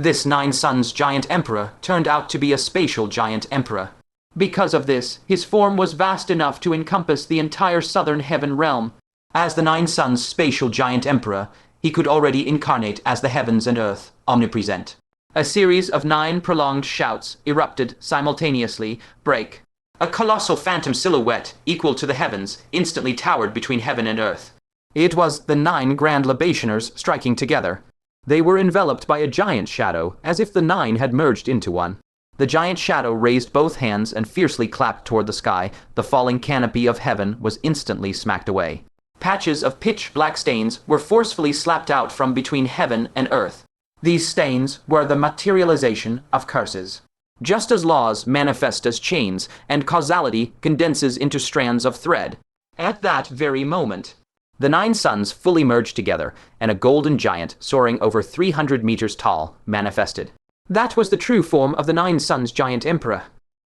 This Nine Suns Giant Emperor turned out to be a Spatial Giant Emperor. Because of this, his form was vast enough to encompass the entire southern heaven realm. As the Nine Suns Spatial Giant Emperor, he could already incarnate as the heavens and earth, omnipresent. A series of 9 prolonged shouts erupted simultaneously. Break. A colossal phantom silhouette, equal to the heavens, instantly towered between heaven and earth. It was the 9 Grand Libationers striking together. They were enveloped by a giant shadow, as if the 9 had merged into one. The giant shadow raised both hands and fiercely clapped toward the sky. The falling canopy of heaven was instantly smacked away. Patches of pitch-black stains were forcefully slapped out from between heaven and earth. These stains were the materialization of curses. Just as laws manifest as chains and causality condenses into strands of thread, at that very moment, the 9 suns fully merged together, and a golden giant soaring over 300 meters tall manifested. That was the true form of the 9 Suns Giant Emperor.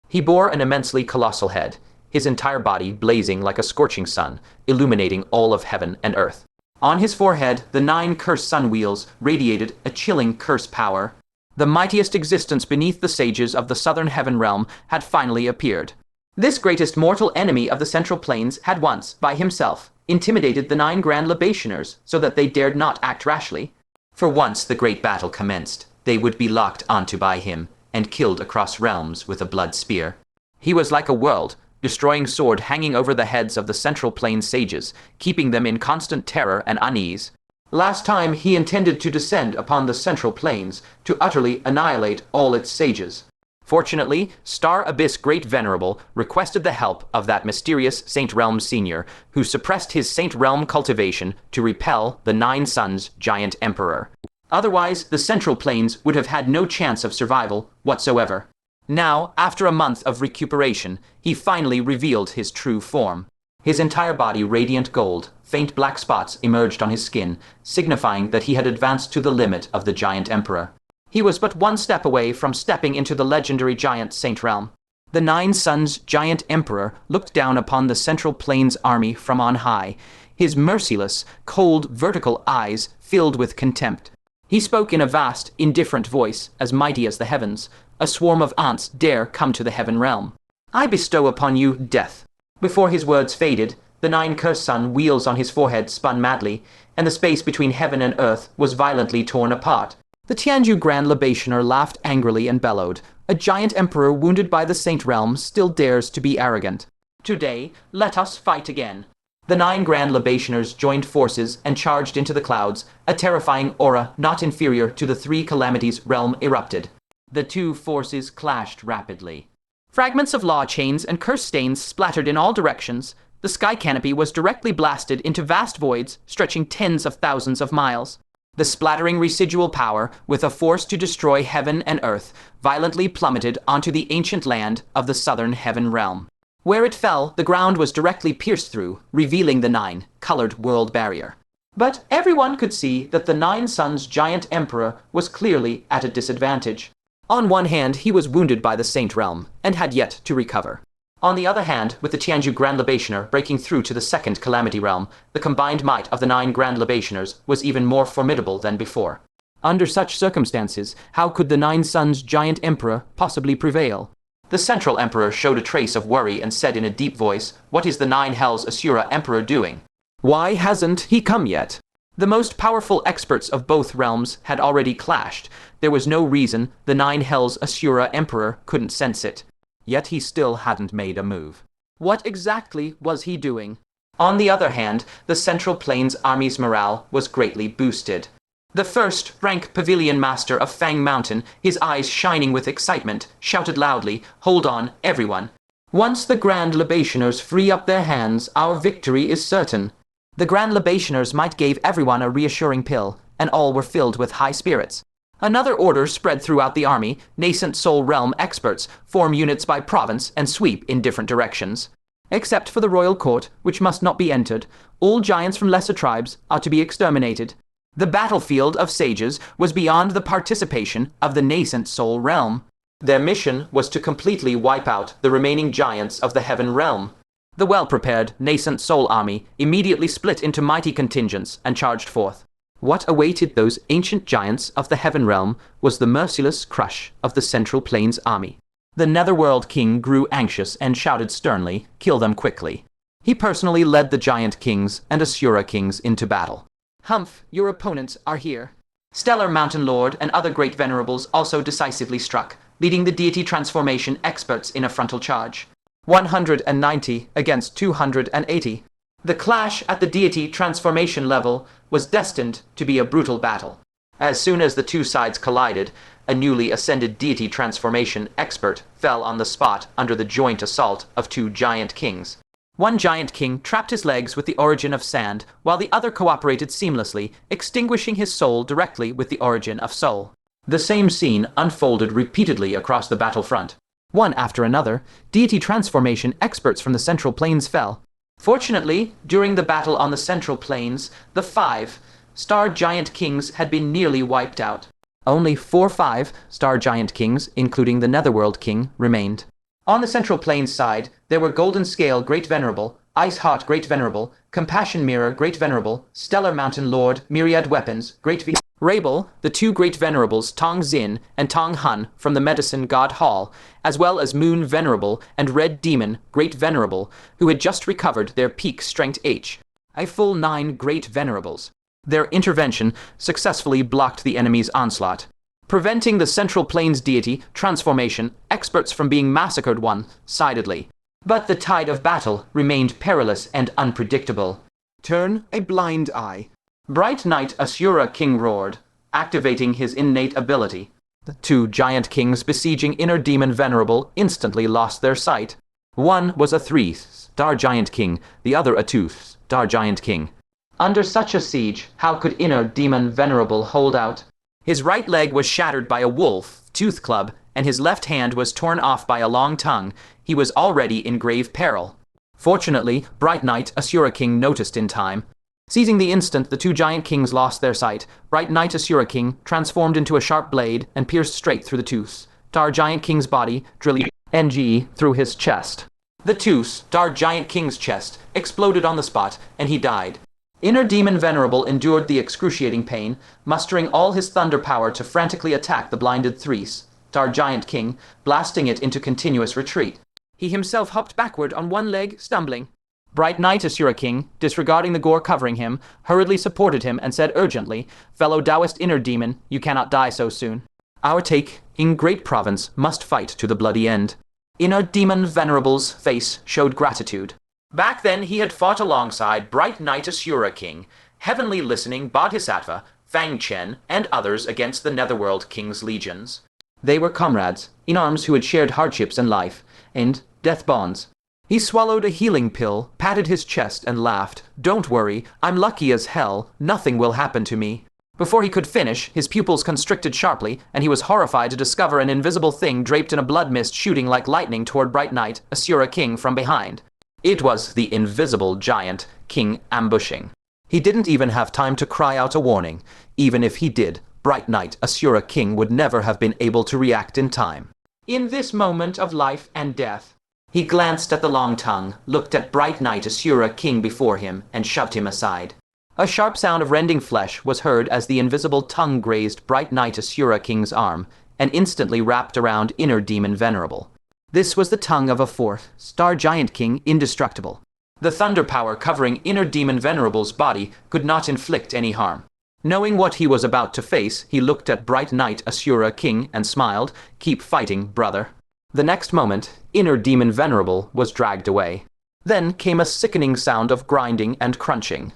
He bore an immensely colossal head, his entire body blazing like a scorching sun, illuminating all of heaven and earth. On his forehead, the 9 cursed sun wheels radiated a chilling curse power. The mightiest existence beneath the sages of the southern heaven realm had finally appeared. This greatest mortal enemy of the central plains had once, by himself, intimidated the 9 Grand Libationers so that they dared not act rashly. For once the great battle commenced, they would be locked onto by him and killed across realms with a blood spear. He was like a world-destroying sword hanging over the heads of the central plains sages, keeping them in constant terror and unease. Last time he intended to descend upon the central plains to utterly annihilate all its sages. Fortunately, Star Abyss Great Venerable requested the help of that mysterious Saint Realm Senior, who suppressed his Saint Realm cultivation to repel the 9 Suns Giant Emperor. Otherwise, the central plains would have had no chance of survival whatsoever. Now, after a month of recuperation, he finally revealed his true form. His entire body radiant gold, faint black spots emerged on his skin, signifying that he had advanced to the limit of the Giant Emperor. He was but one step away from stepping into the legendary giant Saint Realm. The 9 Suns Giant Emperor looked down upon the central plains army from on high, his merciless, cold, vertical eyes filled with contempt. He spoke in a vast, indifferent voice, as mighty as the heavens. A swarm of ants dare come to the heaven realm. I bestow upon you death. Before his words faded, the 9 cursed sun wheels on his forehead spun madly, and the space between heaven and earth was violently torn apart. The Tianju Grand Libationer laughed angrily and bellowed. A giant emperor wounded by the Saint Realm still dares to be arrogant. Today, let us fight again. The 9 Grand Libationers joined forces and charged into the clouds. A terrifying aura not inferior to the 3 Calamities realm erupted. The two forces clashed rapidly. Fragments of law chains and curse stains splattered in all directions. The sky canopy was directly blasted into vast voids stretching tens of thousands of miles. The splattering residual power, with a force to destroy heaven and earth, violently plummeted onto the ancient land of the southern heaven realm. Where it fell, the ground was directly pierced through, revealing the 9-colored world barrier. But everyone could see that the 9 Suns Giant Emperor was clearly at a disadvantage. On one hand, he was wounded by the Saint Realm, and had yet to recover. On the other hand, with the Tianju Grand Libationer breaking through to the 2nd Calamity Realm, the combined might of the 9 Grand Libationers was even more formidable than before. Under such circumstances, how could the 9 Suns Giant Emperor possibly prevail? The Central Emperor showed a trace of worry and said in a deep voice, "What is the 9 Hells Asura Emperor doing? Why hasn't he come yet?" The most powerful experts of both realms had already clashed. There was no reason the 9 Hells Asura Emperor couldn't sense it. Yet he still hadn't made a move. What exactly was he doing? On the other hand, the Central Plains army's morale was greatly boosted. The first-rank pavilion master of Fang Mountain, his eyes shining with excitement, shouted loudly, "Hold on, everyone. Once the Grand Libationers free up their hands, our victory is certain." The Grand Libationers might gave everyone a reassuring pill, and all were filled with high spirits. Another order spread throughout the army. Nascent Soul Realm experts form units by province and sweep in different directions. Except for the royal court, which must not be entered, all giants from lesser tribes are to be exterminated. The battlefield of sages was beyond the participation of the Nascent Soul Realm. Their mission was to completely wipe out the remaining giants of the Heaven Realm. The well-prepared Nascent Soul Army immediately split into mighty contingents and charged forth. What awaited those ancient giants of the heaven realm was the merciless crush of the Central Plains army. The Netherworld King grew anxious and shouted sternly, "Kill them quickly." He personally led the Giant Kings and Asura Kings into battle. "Humph, your opponents are here." Stellar Mountain Lord and other great venerables also decisively struck, leading the deity transformation experts in a frontal charge. 190 against 280. The clash at the deity transformation level was destined to be a brutal battle. As soon as the two sides collided, a newly ascended deity transformation expert fell on the spot under the joint assault of two giant kings. One giant king trapped his legs with the origin of sand, while the other cooperated seamlessly, extinguishing his soul directly with the origin of soul. The same scene unfolded repeatedly across the battlefront. One after another, deity transformation experts from the Central Plains fell. Fortunately, during the battle on the Central Plains, the 5-star giant kings had been nearly wiped out. Only 4 5-star giant kings, including the Netherworld King, remained. On the Central Plains side, there were Golden Scale Great Venerable, Ice Heart Great Venerable, Compassion Mirror Great Venerable, Stellar Mountain Lord, Myriad Weapons, Great Rabel, the two Great Venerables Tong Xin and Tong Hun from the Medicine God Hall, as well as Moon Venerable and Red Demon Great Venerable, who had just recovered their peak strength H. A full 9 Great Venerables. Their intervention successfully blocked the enemy's onslaught, preventing the Central Plains deity transformation experts from being massacred one-sidedly. But the tide of battle remained perilous and unpredictable. "Turn a blind eye." Bright Knight Asura King roared, activating his innate ability. The two giant kings besieging Inner Demon Venerable instantly lost their sight. One was a 3-star giant king, the other a 2-star giant king. Under such a siege, how could Inner Demon Venerable hold out? His right leg was shattered by a wolf tooth club, and his left hand was torn off by a long tongue. He was already in grave peril. Fortunately, Bright Knight Asura King noticed in time. Seizing the instant the two giant kings lost their sight, Bright Knight Asura King transformed into a sharp blade and pierced straight through the 2-star giant king's body, drilling NG through his chest. The 2-star giant king's chest exploded on the spot, and he died. Inner Demon Venerable endured the excruciating pain, mustering all his thunder power to frantically attack the blinded 3-star giant king, blasting it into continuous retreat. He himself hopped backward on one leg, stumbling. Bright Knight Asura King, disregarding the gore covering him, hurriedly supported him and said urgently, "Fellow Taoist Inner Demon, you cannot die so soon. Our take in Great Province must fight to the bloody end." Inner Demon Venerable's face showed gratitude. Back then he had fought alongside Bright Knight Asura King, Heavenly Listening Bodhisattva, Fang Chen, and others against the Netherworld King's legions. They were comrades, in arms who had shared hardships and life, and death bonds. He swallowed a healing pill, patted his chest, and laughed. "Don't worry, I'm lucky as hell. Nothing will happen to me." Before he could finish, his pupils constricted sharply, and he was horrified to discover an invisible thing draped in a blood mist shooting like lightning toward Bright Knight Asura King from behind. It was the invisible giant king ambushing. He didn't even have time to cry out a warning. Even if he did, Bright Knight Asura King would never have been able to react in time. In this moment of life and death, he glanced at the long tongue, looked at Bright Knight Asura King before him, and shoved him aside. A sharp sound of rending flesh was heard as the invisible tongue grazed Bright Knight Asura King's arm, and instantly wrapped around Inner Demon Venerable. This was the tongue of a 4-star giant king, indestructible. The thunder power covering Inner Demon Venerable's body could not inflict any harm. Knowing what he was about to face, he looked at Bright Knight Asura King and smiled, "Keep fighting, brother." The next moment, Inner Demon Venerable was dragged away. Then came a sickening sound of grinding and crunching.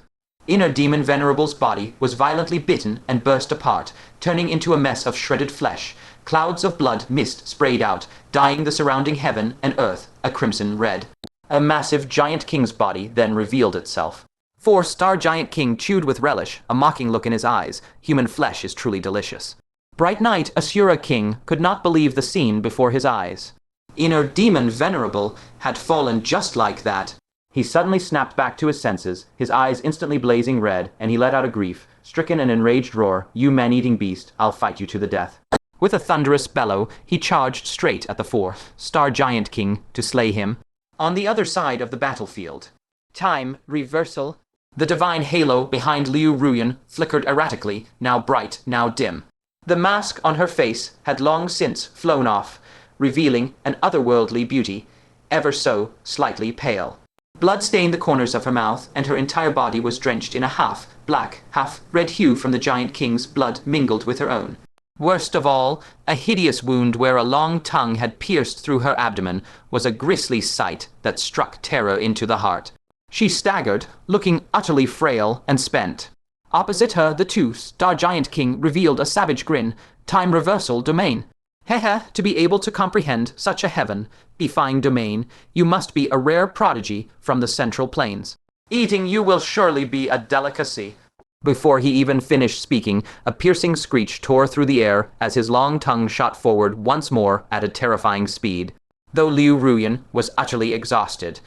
Inner Demon Venerable's body was violently bitten and burst apart, turning into a mess of shredded flesh. Clouds of blood mist sprayed out, dyeing the surrounding heaven and earth a crimson red. A massive giant king's body then revealed itself. 4-star giant king chewed with relish, a mocking look in his eyes. Human flesh is truly delicious. Bright Knight Asura King could not believe the scene before his eyes. Inner Demon Venerable had fallen just like that. He suddenly snapped back to his senses, his eyes instantly blazing red, and he let out a grief-stricken and enraged roar, "You man-eating beast, I'll fight you to the death." With a thunderous bellow, he charged straight at the 4-star giant king to slay him. On the other side of the battlefield, time reversal. The divine halo behind Liu Ruyan flickered erratically, now bright, now dim. The mask on her face had long since flown off, revealing an otherworldly beauty, ever so slightly pale. Blood stained the corners of her mouth, and her entire body was drenched in a half-black, half-red hue from the giant king's blood mingled with her own. Worst of all, a hideous wound where a long tongue had pierced through her abdomen was a grisly sight that struck terror into the heart. She staggered, looking utterly frail and spent. Opposite her, the two-star giant king revealed a savage grin. Time reversal domain. Hehe, to be able to comprehend such a heaven-defying domain, you must be a rare prodigy from the Central Plains. Eating you will surely be a delicacy. Before he even finished speaking, a piercing screech tore through the air as his long tongue shot forward once more at a terrifying speed. Though Liu Ruyan was utterly exhausted,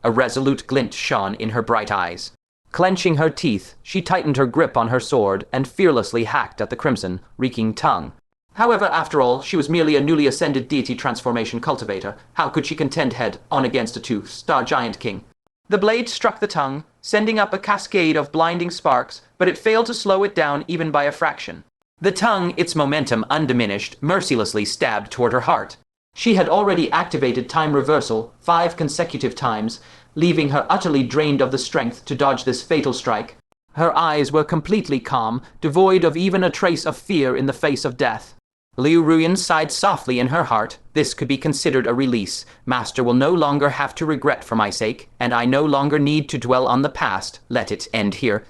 a resolute glint shone in her bright eyes. Clenching her teeth, she tightened her grip on her sword and fearlessly hacked at the crimson, reeking tongue. However, after all, she was merely a newly ascended deity transformation cultivator. How could she contend head-on against a two-star giant king? The blade struck the tongue, sending up a cascade of blinding sparks, but it failed to slow it down even by a fraction. The tongue, its momentum undiminished, mercilessly stabbed toward her heart. She had already activated time reversal 5 consecutive times, leaving her utterly drained of the strength to dodge this fatal strike. Her eyes were completely calm, devoid of even a trace of fear in the face of death. Liu Ruyan sighed softly in her heart. This could be considered a release. Master will no longer have to regret for my sake, and I no longer need to dwell on the past. Let it end here.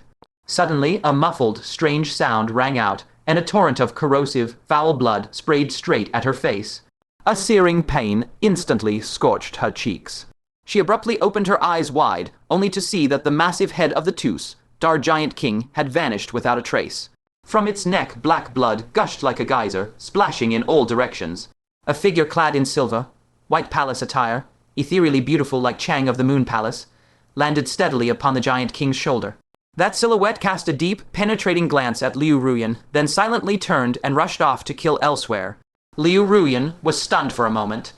Suddenly, a muffled, strange sound rang out, and a torrent of corrosive, foul blood sprayed straight at her face. A searing pain instantly scorched her cheeks. She abruptly opened her eyes wide, only to see that the massive head of the two-star giant king had vanished without a trace. From its neck, black blood gushed like a geyser, splashing in all directions. A figure clad in silver, white palace attire, ethereally beautiful like Chang of the Moon Palace, landed steadily upon the giant king's shoulder. That silhouette cast a deep, penetrating glance at Liu Ruyan, then silently turned and rushed off to kill elsewhere. Liu Ruyan was stunned for a moment.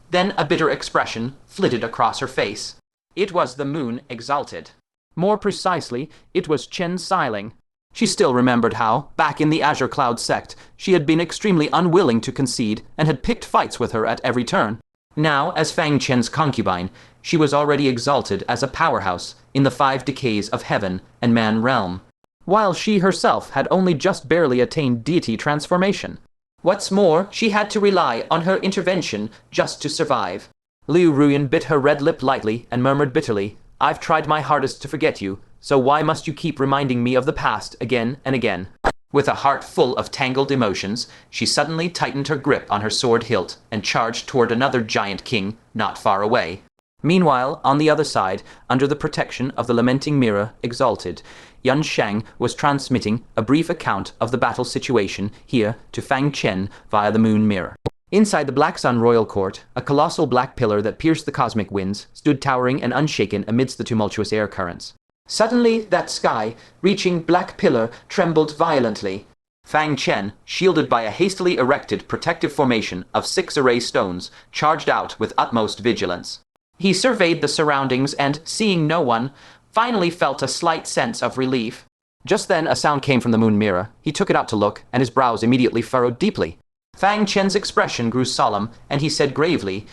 Then a bitter expression flitted across her face. It was the moon exalted. More precisely, it was Chen Xiling. She still remembered how, back in the Azure Cloud sect, she had been extremely unwilling to concede and had picked fights with her at every turn. Now, as Fang Chen's concubine, she was already exalted as a powerhouse in the 5 decays of heaven and man realm, while she herself had only just barely attained deity transformation. What's more, she had to rely on her intervention just to survive. Liu Ruyan bit her red lip lightly and murmured bitterly, "I've tried my hardest to forget you, so why must you keep reminding me of the past again and again?" With a heart full of tangled emotions, she suddenly tightened her grip on her sword hilt and charged toward another giant king not far away. Meanwhile, on the other side, under the protection of the lamenting mirror exalted, Yun Shang was transmitting a brief account of the battle situation here to Fang Chen via the moon mirror. Inside the Black Sun royal court, a colossal black pillar that pierced the cosmic winds stood towering and unshaken amidst the tumultuous air currents. Suddenly, that sky, reaching black pillar, trembled violently. Fang Chen, shielded by a hastily erected protective formation of 6 array stones, charged out with utmost vigilance. He surveyed the surroundings and, seeing no one, finally felt a slight sense of relief. Just then a sound came from the moon mirror. He took it out to look, and his brows immediately furrowed deeply. Fang Chen's expression grew solemn, and he said gravely,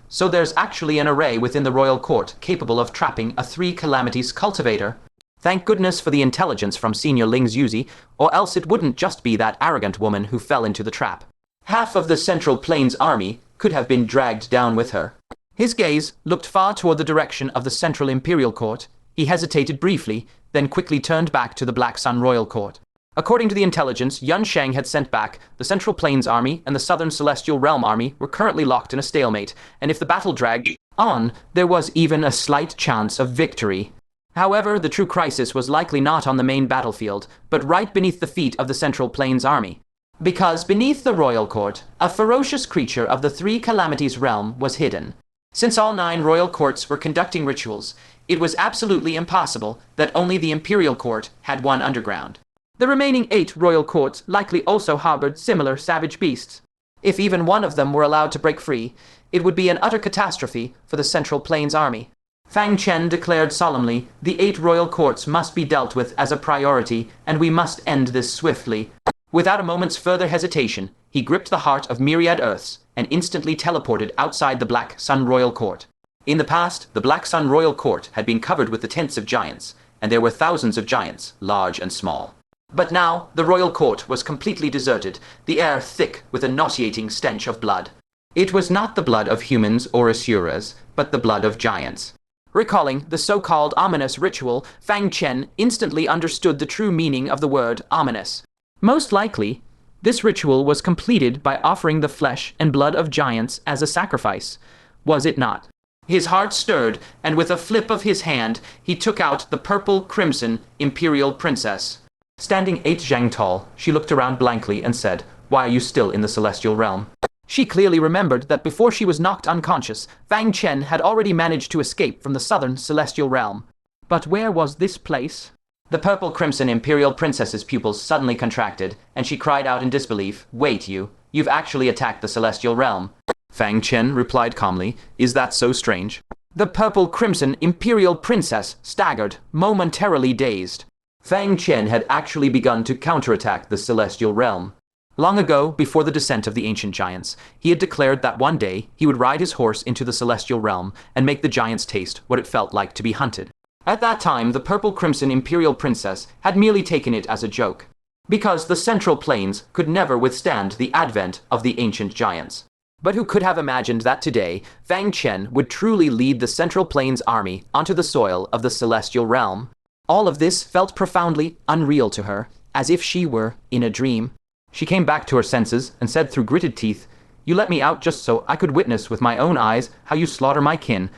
"So there's actually an array within the royal court capable of trapping a 3 calamities cultivator. Thank goodness for the intelligence from Senior Ling's Yuzi, or else it wouldn't just be that arrogant woman who fell into the trap. Half of the Central Plains army could have been dragged down with her." His gaze looked far toward the direction of the Central Imperial Court. He hesitated briefly, then quickly turned back to the Black Sun Royal Court. According to the intelligence Yun Shang had sent back, the Central Plains Army and the Southern Celestial Realm Army were currently locked in a stalemate, and if the battle dragged on, there was even a slight chance of victory. However, the true crisis was likely not on the main battlefield, but right beneath the feet of the Central Plains Army. Because beneath the Royal Court, a ferocious creature of the 3 calamities realm was hidden. Since all 9 royal courts were conducting rituals, it was absolutely impossible that only the Imperial Court had one underground. The remaining 8 royal courts likely also harbored similar savage beasts. If even one of them were allowed to break free, it would be an utter catastrophe for the Central Plains Army. Fang Chen declared solemnly, the 8 royal courts must be dealt with as a priority, and we must end this swiftly. Without a moment's further hesitation, he gripped the heart of myriad Earths and instantly teleported outside the Black Sun Royal Court. In the past, the Black Sun Royal Court had been covered with the tents of giants, and there were thousands of giants, large and small. But now, the royal court was completely deserted, the air thick with a nauseating stench of blood. It was not the blood of humans or asuras, but the blood of giants. Recalling the so-called ominous ritual, Fang Chen instantly understood the true meaning of the word ominous. Most likely, this ritual was completed by offering the flesh and blood of giants as a sacrifice, was it not? His heart stirred, and with a flip of his hand, he took out the purple crimson imperial princess. Standing 8 zhang tall, she looked around blankly and said, "Why are you still in the celestial realm?" She clearly remembered that before she was knocked unconscious, Fang Chen had already managed to escape from the southern celestial realm. But where was this place? The purple crimson imperial princess's pupils suddenly contracted, and she cried out in disbelief, "Wait, you've actually attacked the celestial realm." Fang Chen replied calmly, "Is that so strange?" The purple crimson imperial princess staggered, momentarily dazed. Fang Chen had actually begun to counterattack the celestial realm. Long ago, before the descent of the ancient giants, he had declared that one day he would ride his horse into the celestial realm and make the giants taste what it felt like to be hunted. At that time, the purple crimson imperial princess had merely taken it as a joke, because the central plains could never withstand the advent of the ancient giants. But who could have imagined that today, Fang Chen would truly lead the central plains army onto the soil of the celestial realm? All of this felt profoundly unreal to her, as if she were in a dream. She came back to her senses and said through gritted teeth, "You let me out just so I could witness with my own eyes how you slaughter my kin."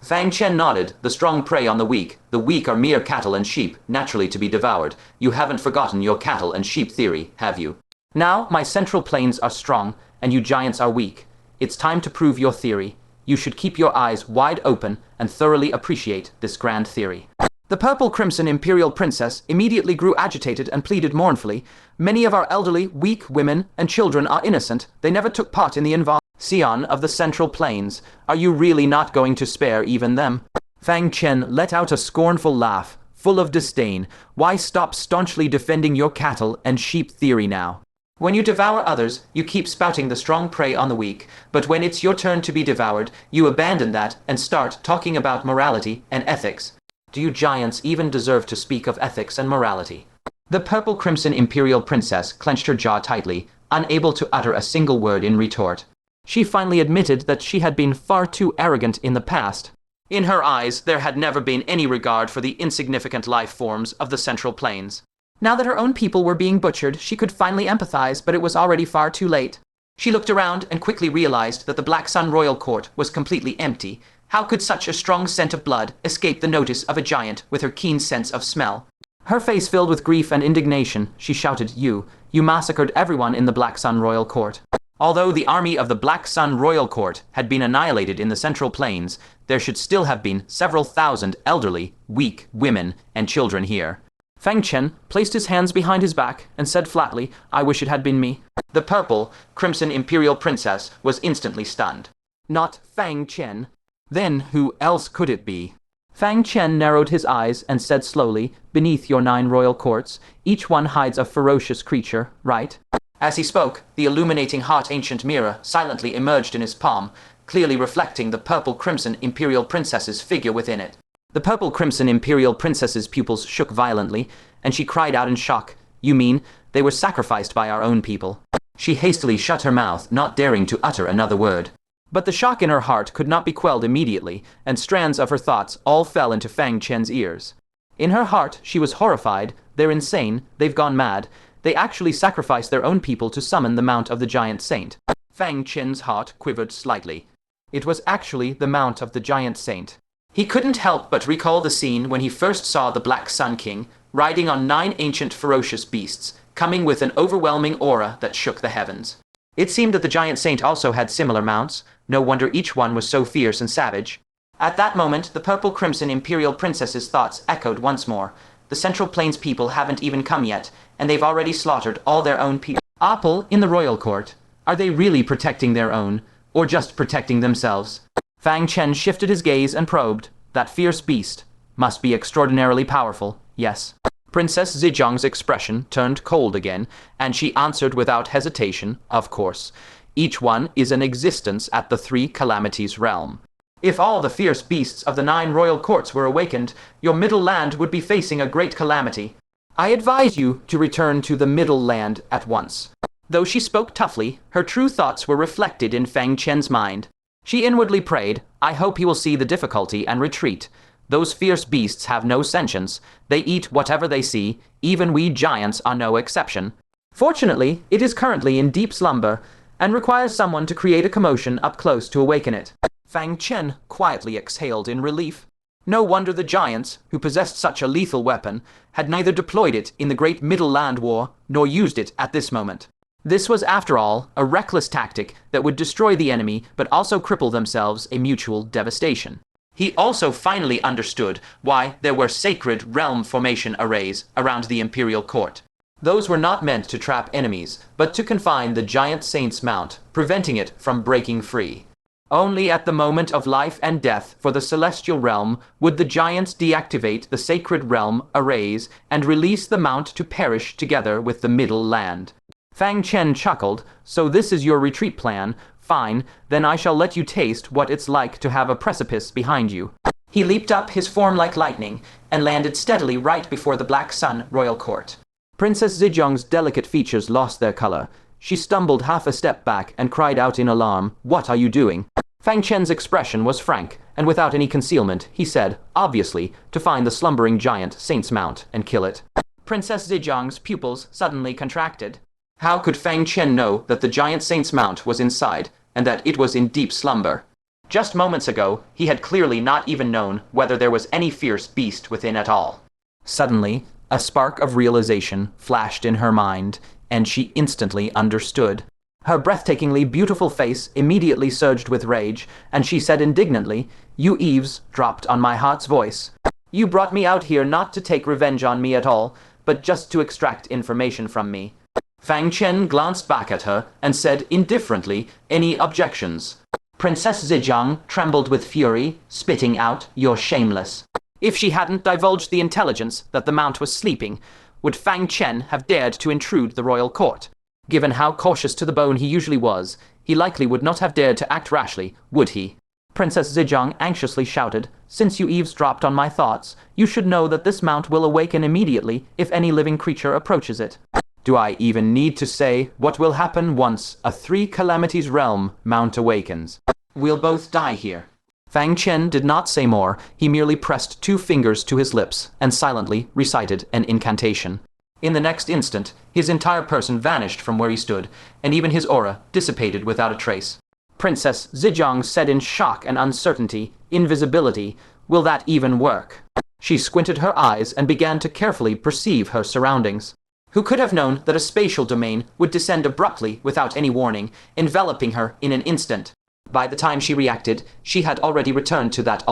Fang Chen nodded. "The strong prey on the weak. The weak are mere cattle and sheep, naturally to be devoured. You haven't forgotten your cattle and sheep theory, have you? Now my central plains are strong, and you giants are weak. It's time to prove your theory. You should keep your eyes wide open and thoroughly appreciate this grand theory." The purple crimson imperial princess immediately grew agitated and pleaded mournfully, "Many of our elderly, weak women and children are innocent. They never took part in the invasion of the central plains. Are you really not going to spare even them?" Fang Chen let out a scornful laugh, full of disdain. "Why stop staunchly defending your cattle and sheep theory now? When you devour others, you keep spouting the strong prey on the weak, but when it's your turn to be devoured, you abandon that and start talking about morality and ethics. Do you giants even deserve to speak of ethics and morality?" The purple crimson imperial princess clenched her jaw tightly, unable to utter a single word in retort. She finally admitted that she had been far too arrogant in the past. In her eyes, there had never been any regard for the insignificant life forms of the central plains. Now that her own people were being butchered, she could finally empathize, but it was already far too late. She looked around and quickly realized that the Black Sun Royal Court was completely empty. How could such a strong scent of blood escape the notice of a giant with her keen sense of smell? Her face filled with grief and indignation, she shouted, You massacred everyone in the Black Sun Royal Court." Although the army of the Black Sun Royal Court had been annihilated in the Central Plains, there should still have been several thousand elderly, weak women and children here. Fang Chen placed his hands behind his back and said flatly, "I wish it had been me." The purple, crimson imperial princess was instantly stunned. Not Fang Chen. Then who else could it be? Fang Chen narrowed his eyes and said slowly, "Beneath your 9 royal courts, each one hides a ferocious creature, right?" As he spoke, the illuminating hot ancient mirror silently emerged in his palm, clearly reflecting the purple crimson imperial princess's figure within it. The purple crimson imperial princess's pupils shook violently, and she cried out in shock, "You mean they were sacrificed by our own people?" She hastily shut her mouth, not daring to utter another word. But the shock in her heart could not be quelled immediately, and strands of her thoughts all fell into Fang Chen's ears. In her heart, she was horrified. They're insane. They've gone mad. They actually sacrificed their own people to summon the mount of the giant saint. Fang Chen's heart quivered slightly. It was actually the mount of the giant saint. He couldn't help but recall the scene when he first saw the Black Sun King riding on 9 ancient ferocious beasts, coming with an overwhelming aura that shook the heavens. It seemed that the giant saint also had similar mounts. No wonder each one was so fierce and savage. At that moment, the purple crimson imperial princess's thoughts echoed once more. The Central Plains people haven't even come yet, and they've already slaughtered all their own people. Apple in the royal court. Are they really protecting their own, or just protecting themselves? Fang Chen shifted his gaze and probed. That fierce beast must be extraordinarily powerful, yes. Princess Zhejiang's expression turned cold again, and she answered without hesitation, of course. Each one is an existence at the Three Calamities realm. If all the fierce beasts of the 9 royal courts were awakened, your middle land would be facing a great calamity. I advise you to return to the middle land at once. Though she spoke toughly, her true thoughts were reflected in Fang Chen's mind. She inwardly prayed, I hope he will see the difficulty and retreat. Those fierce beasts have no sentience. They eat whatever they see. Even we giants are no exception. Fortunately, it is currently in deep slumber, and requires someone to create a commotion up close to awaken it. Fang Chen quietly exhaled in relief. No wonder the giants, who possessed such a lethal weapon, had neither deployed it in the Great Middle Land War, nor used it at this moment. This was, after all, a reckless tactic that would destroy the enemy, but also cripple themselves a mutual devastation. He also finally understood why there were sacred realm formation arrays around the imperial court. Those were not meant to trap enemies, but to confine the giant saint's mount, preventing it from breaking free. Only at the moment of life and death for the celestial realm would the giants deactivate the sacred realm arrays and release the mount to perish together with the middle land. Fang Chen chuckled, so this is your retreat plan? Fine, then I shall let you taste what it's like to have a precipice behind you. He leaped up, his form like lightning, and landed steadily right before the Black Sun royal court. Princess Zhejiang's delicate features lost their color. She stumbled half a step back and cried out in alarm, What are you doing? Fang Chen's expression was frank, and without any concealment, he said, obviously, to find the slumbering giant Saint's Mount and kill it. Princess Zhejiang's pupils suddenly contracted. How could Fang Chen know that the giant Saint's Mount was inside, and that it was in deep slumber? Just moments ago, he had clearly not even known whether there was any fierce beast within at all. Suddenly, a spark of realization flashed in her mind, and she instantly understood. Her breathtakingly beautiful face immediately surged with rage, and she said indignantly, You eavesdropped on my heart's voice. You brought me out here not to take revenge on me at all, but just to extract information from me. Fang Chen glanced back at her and said indifferently, Any objections? Princess Zhejiang trembled with fury, spitting out, You're shameless. If she hadn't divulged the intelligence that the mount was sleeping, would Fang Chen have dared to intrude the royal court? Given how cautious to the bone he usually was, he likely would not have dared to act rashly, would he? Princess Zhejiang anxiously shouted, Since you eavesdropped on my thoughts, you should know that this mount will awaken immediately if any living creature approaches it. Do I even need to say what will happen once a Three Calamities realm mount awakens? We'll both die here. Fang Chen did not say more. He merely pressed 2 fingers to his lips and silently recited an incantation. In the next instant, his entire person vanished from where he stood, and even his aura dissipated without a trace. Princess Zhejiang said in shock and uncertainty, Invisibility, will that even work? She squinted her eyes and began to carefully perceive her surroundings. Who could have known that a spatial domain would descend abruptly without any warning, enveloping her in an instant? By the time she reacted, she had already returned to that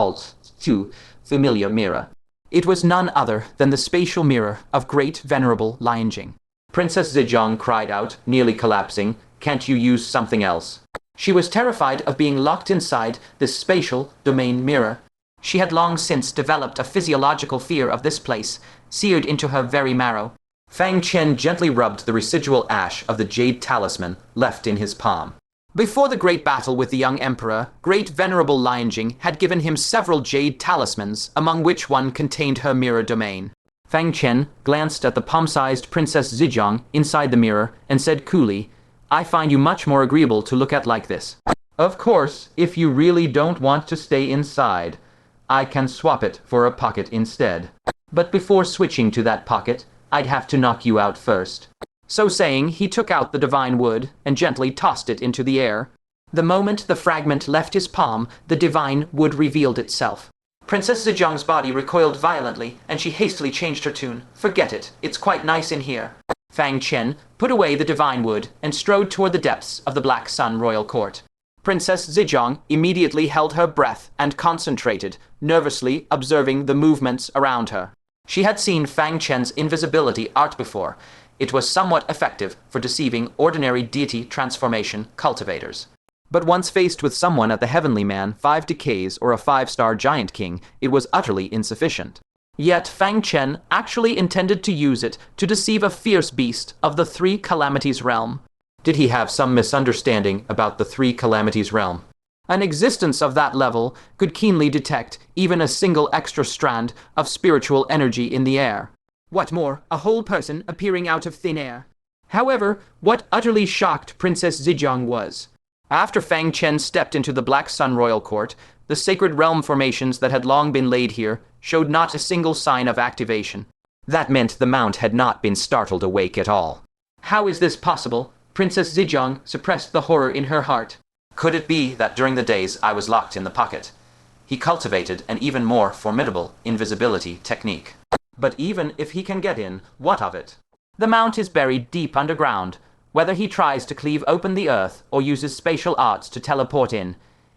familiar mirror. It was none other than the spatial mirror of great venerable Lianjing. Princess Zhejiang cried out, nearly collapsing, Can't you use something else? She was terrified of being locked inside this spatial domain mirror. She had long since developed a physiological fear of this place, seared into her very marrow. Fang Chen gently rubbed the residual ash of the jade talisman left in his palm. Before the great battle with the young emperor, great venerable Lianjing had given him several jade talismans, among which one contained her mirror domain. Fang Chen glanced at the palm-sized Princess Zhejiang inside the mirror and said coolly, I find you much more agreeable to look at like this. Of course, if you really don't want to stay inside, I can swap it for a pocket instead. But before switching to that pocket, I'd have to knock you out first. So saying, he took out the divine wood and gently tossed it into the air. The moment the fragment left his palm, the divine wood revealed itself. Princess Zhejiang's body recoiled violently, and she hastily changed her tune. Forget it, it's quite nice in here. Fang Chen put away the divine wood and strode toward the depths of the Black Sun royal court. Princess Zhejiang immediately held her breath and concentrated, nervously observing the movements around her. She had seen Fang Chen's invisibility art before. It was somewhat effective for deceiving ordinary deity transformation cultivators. But once faced with someone at the Heavenly Man, 5 decays, or a 5-star Giant King, it was utterly insufficient. Yet Fang Chen actually intended to use it to deceive a fierce beast of the 3 Calamities realm. Did he have some misunderstanding about the 3 Calamities realm? An existence of that level could keenly detect even a single extra strand of spiritual energy in the air. What more, a whole person appearing out of thin air. However, what utterly shocked Princess Zhejiang was, after Fang Chen stepped into the Black Sun Royal Court, the sacred realm formations that had long been laid here showed not a single sign of activation. That meant the mount had not been startled awake at all. How is this possible? Princess Zhejiang suppressed the horror in her heart. Could it be that during the days I was locked in the pocket, he cultivated an even more formidable invisibility technique? But even if he can get in, what of it? The mount is buried deep underground. Whether he tries to cleave open the earth or uses spatial arts to teleport in,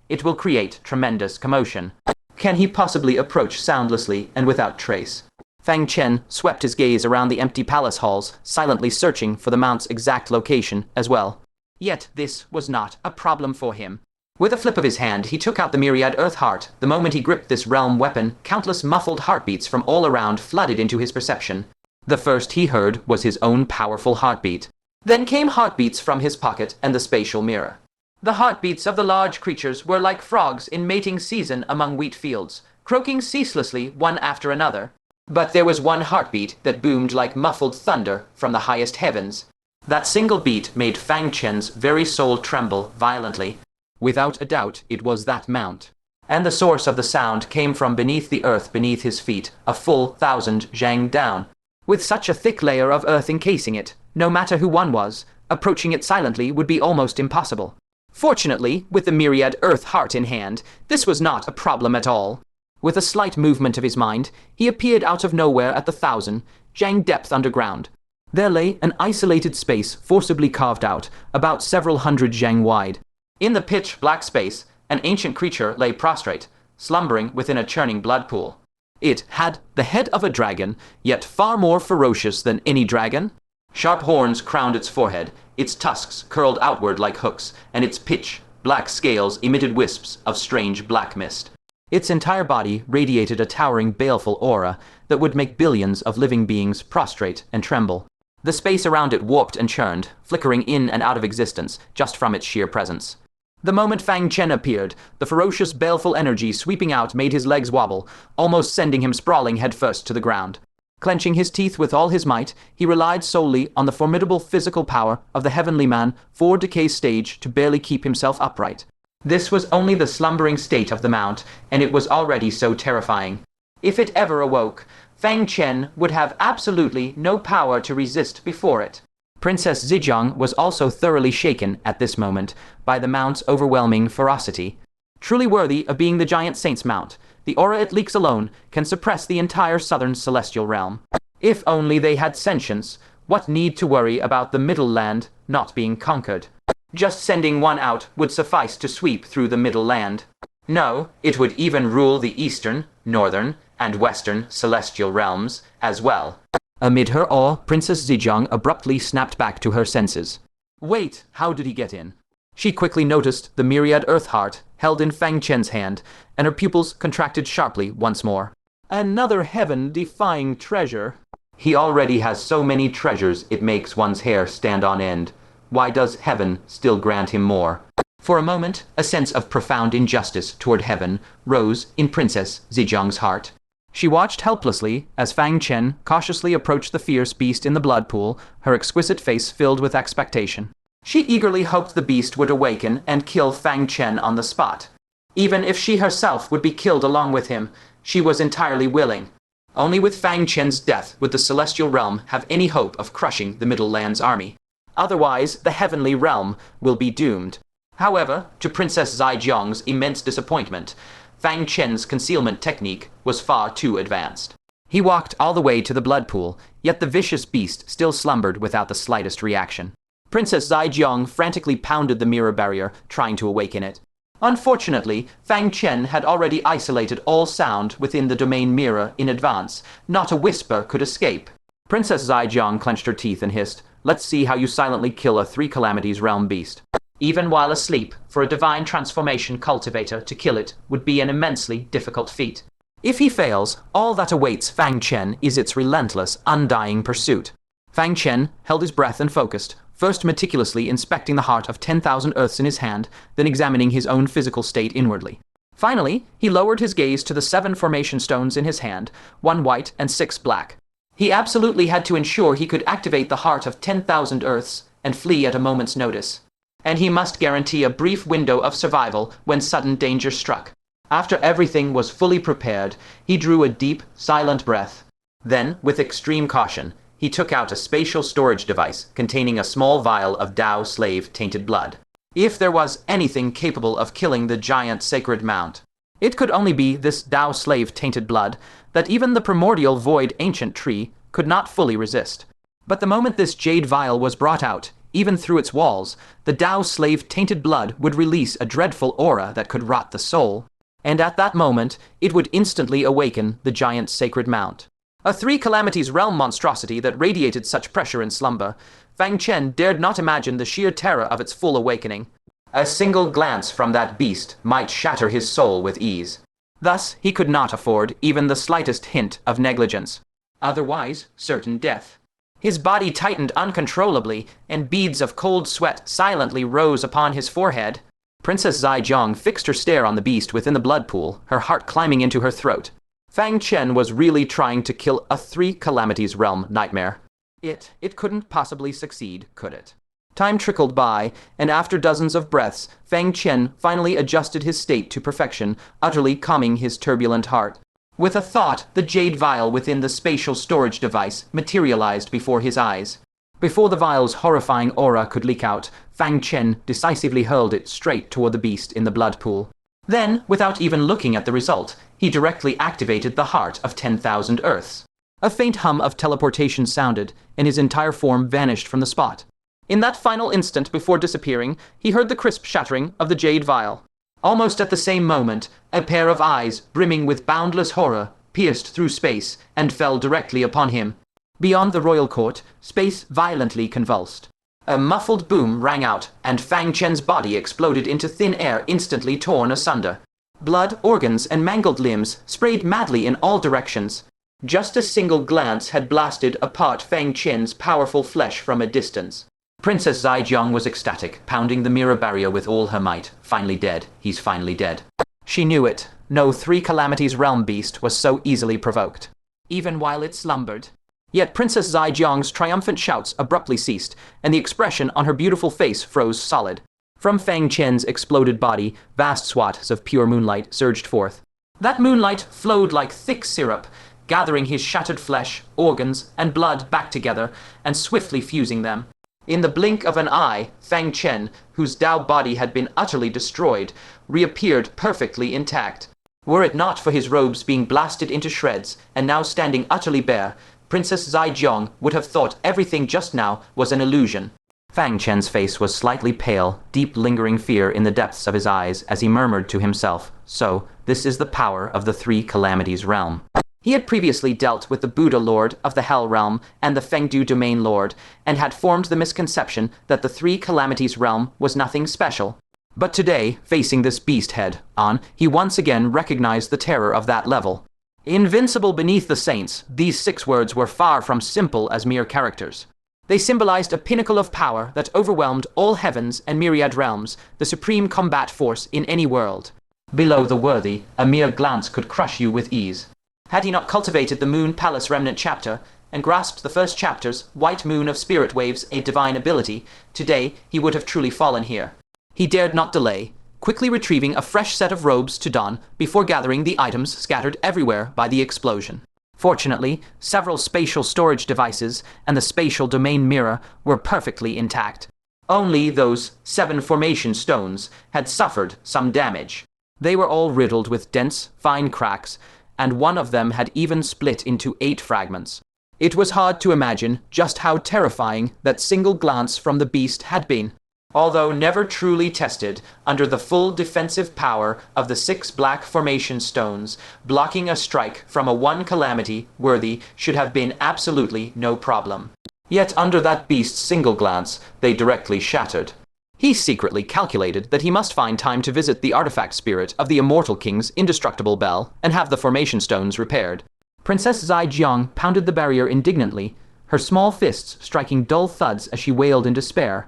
it will create tremendous commotion. Can he possibly approach soundlessly and without trace? Fang Chen swept his gaze around the empty palace halls, silently searching for the mount's exact location as well. Yet this was not a problem for him. With a flip of his hand, he took out the myriad earth heart. The moment he gripped this realm weapon, countless muffled heartbeats from all around flooded into his perception. The first he heard was his own powerful heartbeat. Then came heartbeats from his pocket and the spatial mirror. The heartbeats of the large creatures were like frogs in mating season among wheat fields, croaking ceaselessly one after another. But there was one heartbeat that boomed like muffled thunder from the highest heavens. That single beat made Fang Chen's very soul tremble violently. Without a doubt, it was that mount. And the source of the sound came from beneath the earth beneath his feet, a full 1,000 zhang down. With such a thick layer of earth encasing it, no matter who one was, approaching it silently would be almost impossible. Fortunately, with the myriad earth heart in hand, this was not a problem at all. With a slight movement of his mind, he appeared out of nowhere at the 1,000 zhang depth underground. There lay an isolated space forcibly carved out, about several hundred zhang wide. In the pitch-black space, an ancient creature lay prostrate, slumbering within a churning blood pool. It had the head of a dragon, yet far more ferocious than any dragon. Sharp horns crowned its forehead, its tusks curled outward like hooks, and its pitch-black scales emitted wisps of strange black mist. Its entire body radiated a towering, baleful aura that would make billions of living beings prostrate and tremble. The space around it warped and churned, flickering in and out of existence just from its sheer presence. The moment Fang Chen appeared, the ferocious, baleful energy sweeping out made his legs wobble, almost sending him sprawling headfirst to the ground. Clenching his teeth with all his might, he relied solely on the formidable physical power of the Heavenly Man 4 decay stage to barely keep himself upright. This was only the slumbering state of the mount, and it was already so terrifying. If it ever awoke, Fang Chen would have absolutely no power to resist before it. Princess Zhejiang was also thoroughly shaken at this moment by the mount's overwhelming ferocity. Truly worthy of being the giant saint's mount, the aura it leaks alone can suppress the entire southern celestial realm. If only they had sentience, what need to worry about the Middle Land not being conquered? Just sending one out would suffice to sweep through the Middle Land. No, it would even rule the eastern, northern, and western celestial realms as well. Amid her awe, Princess Zhejiang abruptly snapped back to her senses. Wait, how did he get in? She quickly noticed the myriad earth heart held in Fang Chen's hand, and her pupils contracted sharply once more. Another heaven-defying treasure. He already has so many treasures it makes one's hair stand on end. Why does heaven still grant him more? For a moment, a sense of profound injustice toward heaven rose in Princess Zhejiang's heart. She watched helplessly as Fang Chen cautiously approached the fierce beast in the blood pool, her exquisite face filled with expectation. She eagerly hoped the beast would awaken and kill Fang Chen on the spot. Even if she herself would be killed along with him, she was entirely willing. Only with Fang Chen's death would the celestial realm have any hope of crushing the Middle Land's army. Otherwise, the heavenly realm will be doomed. However, to Princess Zhejiang's immense disappointment, Fang Chen's concealment technique was far too advanced. He walked all the way to the blood pool, yet the vicious beast still slumbered without the slightest reaction. Princess Zhejiang frantically pounded the mirror barrier, trying to awaken it. Unfortunately, Fang Chen had already isolated all sound within the domain mirror in advance. Not a whisper could escape. Princess Zhejiang clenched her teeth and hissed, "Let's see how you silently kill a 3 calamities realm beast." Even while asleep, for a divine transformation cultivator to kill it would be an immensely difficult feat. If he fails, all that awaits Fang Chen is its relentless, undying pursuit. Fang Chen held his breath and focused, first meticulously inspecting the heart of 10,000 Earths in his hand, then examining his own physical state inwardly. Finally, he lowered his gaze to the 7 formation stones in his hand, 1 white and 6 black. He absolutely had to ensure he could activate the heart of 10,000 Earths and flee at a moment's notice. And he must guarantee a brief window of survival when sudden danger struck. After everything was fully prepared, he drew a deep, silent breath. Then, with extreme caution, he took out a spatial storage device containing a small vial of Tao slave tainted blood. If there was anything capable of killing the giant sacred mount, it could only be this Tao slave tainted blood that even the primordial void ancient tree could not fully resist. But the moment this jade vial was brought out, even through its walls, the Tao slave tainted blood would release a dreadful aura that could rot the soul. And at that moment, it would instantly awaken the giant sacred mount. A 3 calamities realm monstrosity that radiated such pressure in slumber, Fang Chen dared not imagine the sheer terror of its full awakening. A single glance from that beast might shatter his soul with ease. Thus, he could not afford even the slightest hint of negligence. Otherwise, certain death. His body tightened uncontrollably, and beads of cold sweat silently rose upon his forehead. Princess Zaijiang fixed her stare on the beast within the blood pool, her heart climbing into her throat. Fang Chen was really trying to kill a 3 calamities realm nightmare. It couldn't possibly succeed, could it? Time trickled by, and after dozens of breaths, Fang Chen finally adjusted his state to perfection, utterly calming his turbulent heart. With a thought, the jade vial within the spatial storage device materialized before his eyes. Before the vial's horrifying aura could leak out, Fang Chen decisively hurled it straight toward the beast in the blood pool. Then, without even looking at the result, he directly activated the heart of 10,000 Earths. A faint hum of teleportation sounded, and his entire form vanished from the spot. In that final instant before disappearing, he heard the crisp shattering of the jade vial. Almost at the same moment, a pair of eyes, brimming with boundless horror, pierced through space and fell directly upon him. Beyond the royal court, space violently convulsed. A muffled boom rang out, and Fang Chen's body exploded into thin air instantly torn asunder. Blood, organs, and mangled limbs sprayed madly in all directions. Just a single glance had blasted apart Fang Chen's powerful flesh from a distance. Princess Zaijiang was ecstatic, pounding the mirror barrier with all her might. Finally dead. He's finally dead. She knew it. No 3 calamities realm beast was so easily provoked. Even while it slumbered. Yet Princess Zaijiang's triumphant shouts abruptly ceased, and the expression on her beautiful face froze solid. From Fang Chen's exploded body, vast swaths of pure moonlight surged forth. That moonlight flowed like thick syrup, gathering his shattered flesh, organs, and blood back together, and swiftly fusing them. In the blink of an eye, Fang Chen, whose Tao body had been utterly destroyed, reappeared perfectly intact. Were it not for his robes being blasted into shreds, and now standing utterly bare, Princess Zaijiang would have thought everything just now was an illusion. Fang Chen's face was slightly pale, deep lingering fear in the depths of his eyes as he murmured to himself, "So, this is the power of the 3 calamities realm." He had previously dealt with the Buddha Lord of the Hell Realm and the Fengdu Domain Lord, and had formed the misconception that the 3 calamities realm was nothing special. But today, facing this beast head-on, he once again recognized the terror of that level. Invincible beneath the saints, these 6 words were far from simple as mere characters. They symbolized a pinnacle of power that overwhelmed all heavens and myriad realms, the supreme combat force in any world. Below the worthy, a mere glance could crush you with ease. Had he not cultivated the Moon Palace Remnant chapter, and grasped the first chapter's White Moon of Spirit Waves, a divine ability, today he would have truly fallen here. He dared not delay, quickly retrieving a fresh set of robes to don before gathering the items scattered everywhere by the explosion. Fortunately, several spatial storage devices and the spatial domain mirror were perfectly intact. Only those 7 formation stones had suffered some damage. They were all riddled with dense, fine cracks, and one of them had even split into 8 fragments. It was hard to imagine just how terrifying that single glance from the beast had been. Although never truly tested under the full defensive power of the 6 black formation stones, blocking a strike from a 1 calamity worthy should have been absolutely no problem. Yet under that beast's single glance, they directly shattered. He secretly calculated that he must find time to visit the artifact spirit of the immortal king's indestructible bell and have the formation stones repaired. Princess Zaijiang pounded the barrier indignantly, her small fists striking dull thuds as she wailed in despair.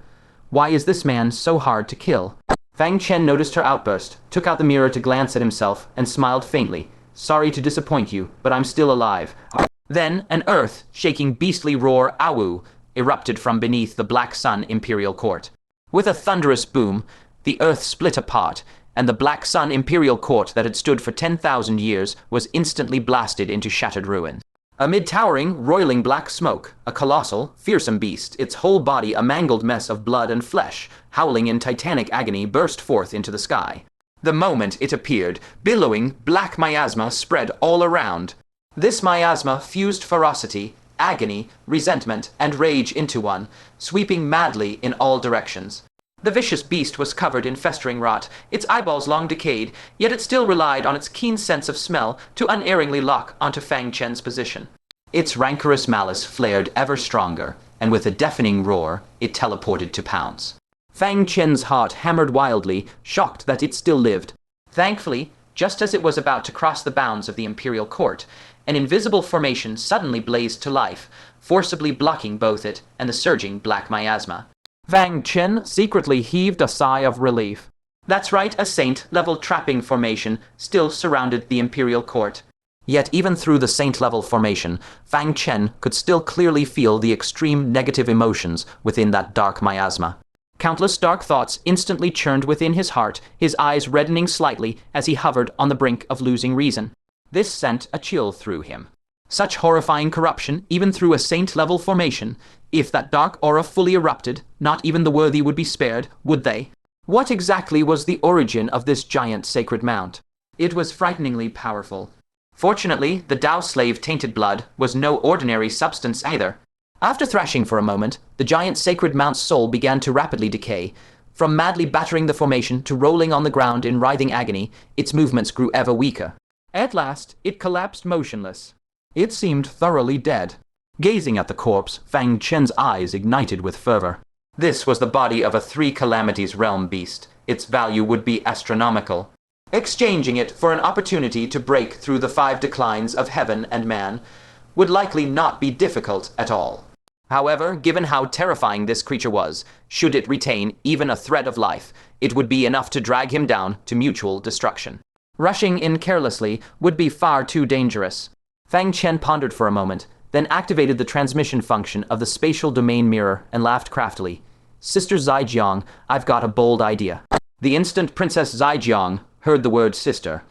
Why is this man so hard to kill? Fang Chen noticed her outburst, took out the mirror to glance at himself, and smiled faintly. Sorry to disappoint you, but I'm still alive. Then an earth-shaking beastly roar, Awu, erupted from beneath the Black Sun Imperial Court. With a thunderous boom, the earth split apart, and the Black Sun Imperial Court that had stood for 10,000 years was instantly blasted into shattered ruin. Amid towering, roiling black smoke, a colossal, fearsome beast, its whole body a mangled mess of blood and flesh, howling in titanic agony, burst forth into the sky. The moment it appeared, billowing black miasma spread all around. This miasma fused ferocity, agony, resentment, and rage into one, sweeping madly in all directions. The vicious beast was covered in festering rot, its eyeballs long decayed, yet it still relied on its keen sense of smell to unerringly lock onto Fang Chen's position. Its rancorous malice flared ever stronger, and with a deafening roar, it teleported to pounce. Fang Chen's heart hammered wildly, shocked that it still lived. Thankfully, just as it was about to cross the bounds of the Imperial Court, an invisible formation suddenly blazed to life, forcibly blocking both it and the surging black miasma. Fang Chen secretly heaved a sigh of relief. That's right, a saint-level trapping formation still surrounded the Imperial Court. Yet even through the saint-level formation, Fang Chen could still clearly feel the extreme negative emotions within that dark miasma. Countless dark thoughts instantly churned within his heart, his eyes reddening slightly as he hovered on the brink of losing reason. This sent a chill through him. Such horrifying corruption, even through a saint-level formation, if that dark aura fully erupted, not even the worthy would be spared, would they? What exactly was the origin of this giant sacred mount? It was frighteningly powerful. Fortunately, the Tao slave tainted blood was no ordinary substance either. After thrashing for a moment, the giant sacred mount's soul began to rapidly decay. From madly battering the formation to rolling on the ground in writhing agony, its movements grew ever weaker. At last, it collapsed motionless. It seemed thoroughly dead. Gazing at the corpse, Fang Chen's eyes ignited with fervor. This was the body of a Three Calamities realm beast. Its value would be astronomical. Exchanging it for an opportunity to break through the 5 declines of heaven and man would likely not be difficult at all. However, given how terrifying this creature was, should it retain even a thread of life, it would be enough to drag him down to mutual destruction. Rushing in carelessly would be far too dangerous. Fang Chen pondered for a moment, then activated the transmission function of the spatial domain mirror and laughed craftily. Sister Zaijiang, I've got a bold idea. The instant Princess Zaijiang heard the word sister,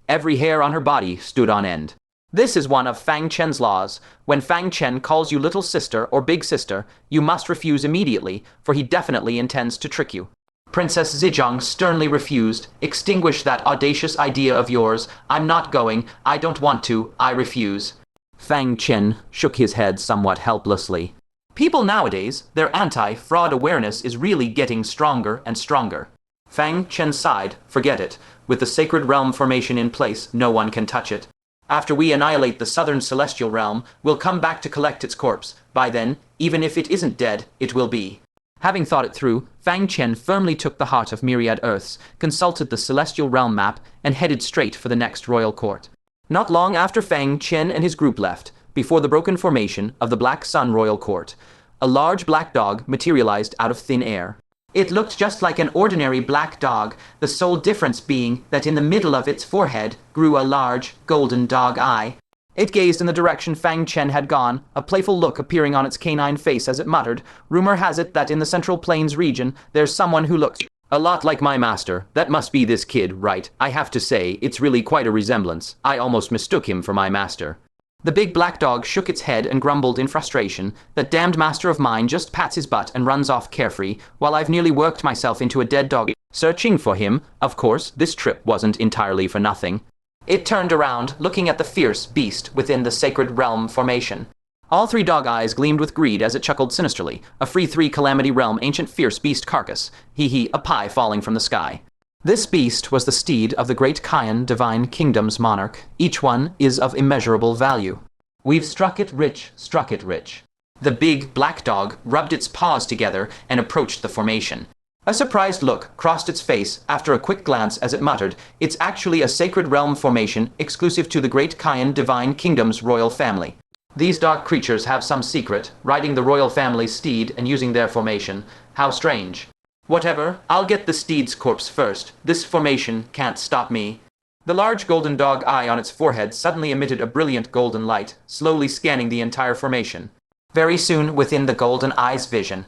every hair on her body stood on end. This is one of Fang Chen's laws. When Fang Chen calls you little sister or big sister, you must refuse immediately, for he definitely intends to trick you. Princess Zhejiang sternly refused. Extinguish that audacious idea of yours. I'm not going. I don't want to. I refuse. Fang Chen shook his head somewhat helplessly. People nowadays, their anti-fraud awareness is really getting stronger and stronger. Fang Chen sighed. Forget it. With the sacred realm formation in place, no one can touch it. After we annihilate the southern celestial realm, we'll come back to collect its corpse. By then, even if it isn't dead, it will be. Having thought it through, Fang Chen firmly took the heart of Myriad Earths, consulted the celestial realm map, and headed straight for the next royal court. Not long after Fang Chen and his group left, before the broken formation of the Black Sun Royal Court, a large black dog materialized out of thin air. It looked just like an ordinary black dog, the sole difference being that in the middle of its forehead grew a large, golden dog eye. It gazed in the direction Fang Chen had gone, a playful look appearing on its canine face as it muttered, "Rumor has it that in the Central Plains region, there's someone who looks a lot like my master. That must be this kid, right? I have to say, it's really quite a resemblance. I almost mistook him for my master." The big black dog shook its head and grumbled in frustration, "That damned master of mine just pats his butt and runs off carefree, while I've nearly worked myself into a dead dog. Searching for him, of course, this trip wasn't entirely for nothing." It turned around, looking at the fierce beast within the sacred realm formation. All 3 dog eyes gleamed with greed as it chuckled sinisterly. A free 3 calamity realm ancient fierce beast carcass. Hee, a pie falling from the sky. This beast was the steed of the great Kayan divine kingdom's monarch. Each one is of immeasurable value. We've struck it rich, struck it rich. The big black dog rubbed its paws together and approached the formation. A surprised look crossed its face after a quick glance as it muttered, "It's actually a sacred realm formation exclusive to the great Kayan divine kingdom's royal family. These dark creatures have some secret, riding the royal family's steed and using their formation. How strange. Whatever, I'll get the steed's corpse first. This formation can't stop me." The large golden dog eye on its forehead suddenly emitted a brilliant golden light, slowly scanning the entire formation. Very soon, within the golden eye's vision,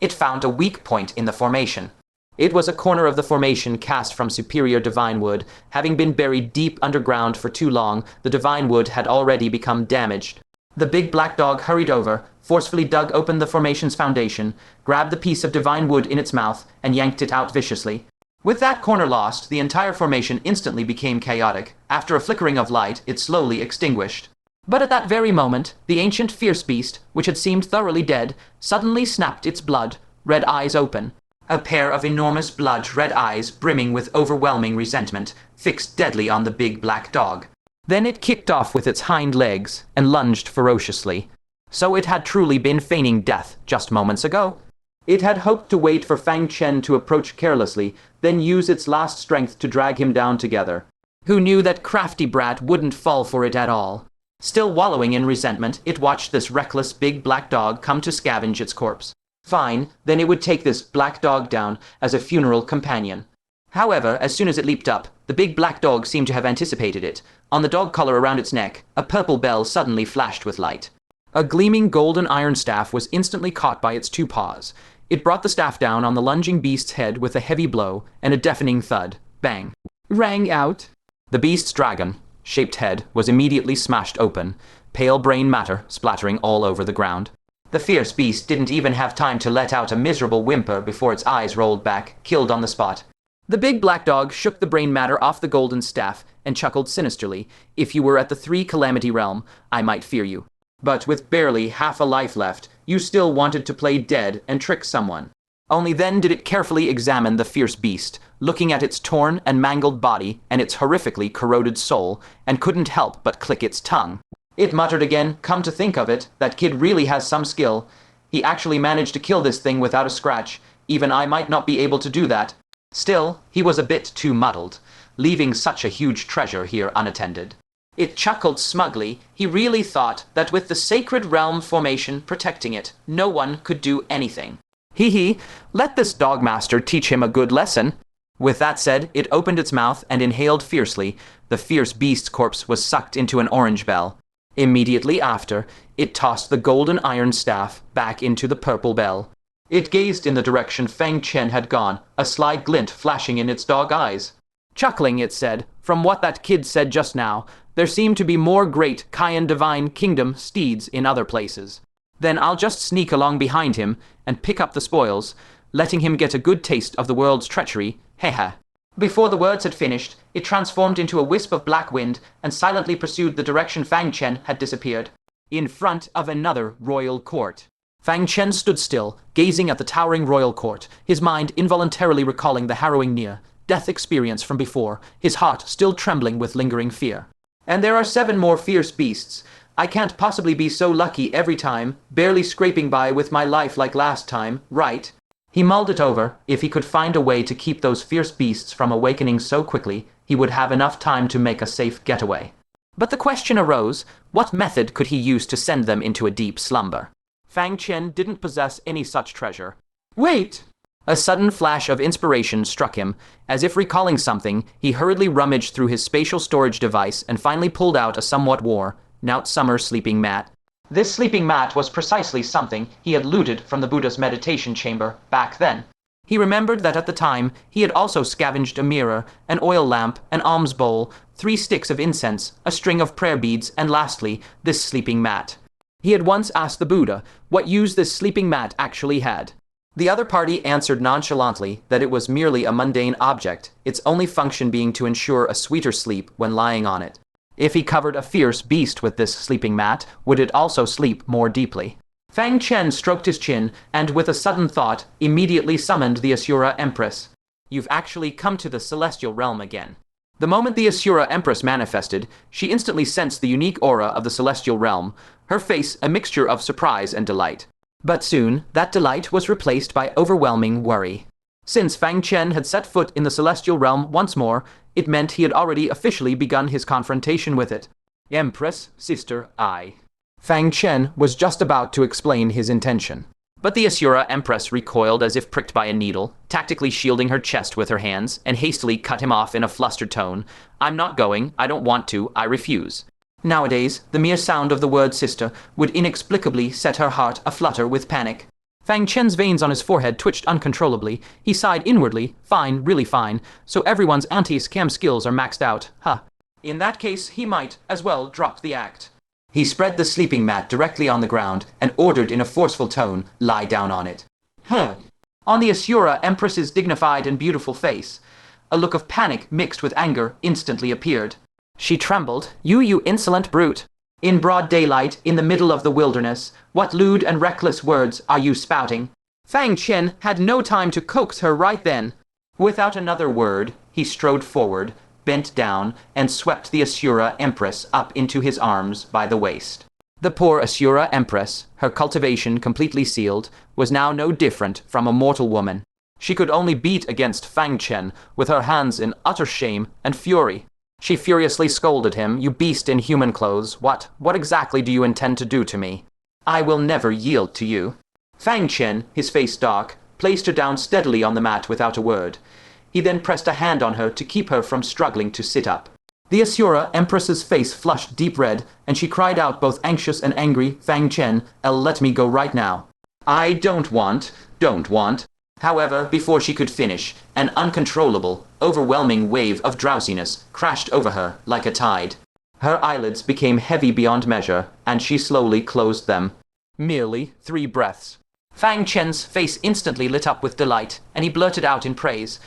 it found a weak point in the formation. It was a corner of the formation cast from superior divine wood. Having been buried deep underground for too long, the divine wood had already become damaged. The big black dog hurried over, forcefully dug open the formation's foundation, grabbed the piece of divine wood in its mouth, and yanked it out viciously. With that corner lost, the entire formation instantly became chaotic. After a flickering of light, it slowly extinguished. But at that very moment, the ancient fierce beast, which had seemed thoroughly dead, suddenly snapped its blood, red eyes open. A pair of enormous blood-red eyes, brimming with overwhelming resentment, fixed deadly on the big black dog. Then it kicked off with its hind legs and lunged ferociously. So it had truly been feigning death just moments ago. It had hoped to wait for Fang Chen to approach carelessly, then use its last strength to drag him down together. Who knew that crafty brat wouldn't fall for it at all? Still wallowing in resentment, it watched this reckless big black dog come to scavenge its corpse. Fine, then it would take this black dog down as a funeral companion. However, as soon as it leaped up, the big black dog seemed to have anticipated it. On the dog collar around its neck, a purple bell suddenly flashed with light. A gleaming golden iron staff was instantly caught by its two paws. It brought the staff down on the lunging beast's head with a heavy blow and a deafening thud. Bang. Rang out. The beast's dragon-shaped head was immediately smashed open, pale brain matter splattering all over the ground. The fierce beast didn't even have time to let out a miserable whimper before its eyes rolled back, killed on the spot. The big black dog shook the brain matter off the golden staff and chuckled sinisterly. "If you were at the Three Calamity Realm, I might fear you. But with barely half a life left, you still wanted to play dead and trick someone." Only then did it carefully examine the fierce beast, looking at its torn and mangled body and its horrifically corroded soul, and couldn't help but click its tongue. It muttered again, "Come to think of it, that kid really has some skill. He actually managed to kill this thing without a scratch. Even I might not be able to do that." Still, he was a bit too muddled, leaving such a huge treasure here unattended. It chuckled smugly. He really thought that with the sacred realm formation protecting it, no one could do anything. Hee, let this dogmaster teach him a good lesson. With that said, it opened its mouth and inhaled fiercely. The fierce beast's corpse was sucked into an orange bell. Immediately after, it tossed the golden iron staff back into the purple bell. It gazed in the direction Fang Chen had gone, a sly glint flashing in its dog eyes. Chuckling, it said, "From what that kid said just now, there seem to be more great Kayan divine kingdom steeds in other places. Then I'll just sneak along behind him and pick up the spoils, letting him get a good taste of the world's treachery. Hehe." Before the words had finished, it transformed into a wisp of black wind and silently pursued the direction Fang Chen had disappeared. In front of another royal court. Fang Chen stood still, gazing at the towering royal court, his mind involuntarily recalling the harrowing near-death experience from before, his heart still trembling with lingering fear. And there are 7 more fierce beasts. I can't possibly be so lucky every time, barely scraping by with my life like last time, right? He mulled it over. If he could find a way to keep those fierce beasts from awakening so quickly, he would have enough time to make a safe getaway. But the question arose, what method could he use to send them into a deep slumber? Fang Chen didn't possess any such treasure. Wait! A sudden flash of inspiration struck him. As if recalling something, he hurriedly rummaged through his spatial storage device and finally pulled out a somewhat worn-out summer sleeping mat. This sleeping mat was precisely something he had looted from the Buddha's meditation chamber back then. He remembered that at the time, he had also scavenged a mirror, an oil lamp, an alms bowl, 3 sticks of incense, a string of prayer beads, and lastly, this sleeping mat. He had once asked the Buddha what use this sleeping mat actually had. The other party answered nonchalantly that it was merely a mundane object, its only function being to ensure a sweeter sleep when lying on it. If he covered a fierce beast with this sleeping mat, would it also sleep more deeply? Fang Chen stroked his chin and, with a sudden thought, immediately summoned the Asura Empress. "You've actually come to the celestial realm again." The moment the Asura Empress manifested, she instantly sensed the unique aura of the celestial realm, her face a mixture of surprise and delight. But soon, that delight was replaced by overwhelming worry. Since Fang Chen had set foot in the celestial realm once more, it meant he had already officially begun his confrontation with it. Empress, sister, I. Fang Chen was just about to explain his intention. But the Asura Empress recoiled as if pricked by a needle, tactically shielding her chest with her hands, and hastily cut him off in a flustered tone. I'm not going, I don't want to, I refuse. Nowadays, the mere sound of the word sister would inexplicably set her heart aflutter with panic. Fang Chen's veins on his forehead twitched uncontrollably. He sighed inwardly, fine, really fine, so everyone's anti-scam skills are maxed out, huh. In that case, he might as well drop the act. He spread the sleeping mat directly on the ground and ordered in a forceful tone, lie down on it. On the Asura Empress's dignified and beautiful face, a look of panic mixed with anger instantly appeared. She trembled. You insolent brute! In broad daylight, in the middle of the wilderness, what lewd and reckless words are you spouting? Fang Chen had no time to coax her right then. Without another word, he strode forward, bent down, and swept the Asura Empress up into his arms by the waist. The poor Asura Empress, her cultivation completely sealed, was now no different from a mortal woman. She could only beat against Fang Chen with her hands in utter shame and fury. She furiously scolded him, "You beast in human clothes, what exactly do you intend to do to me? I will never yield to you." Fang Chen, his face dark, placed her down steadily on the mat without a word. He then pressed a hand on her to keep her from struggling to sit up. The Asura Empress's face flushed deep red, and she cried out, both anxious and angry, "Fang Chen, let me go right now." "I don't want. However, before she could finish, an uncontrollable, overwhelming wave of drowsiness crashed over her like a tide. Her eyelids became heavy beyond measure, and she slowly closed them. Merely 3 breaths. Fang Chen's face instantly lit up with delight, and he blurted out in praise,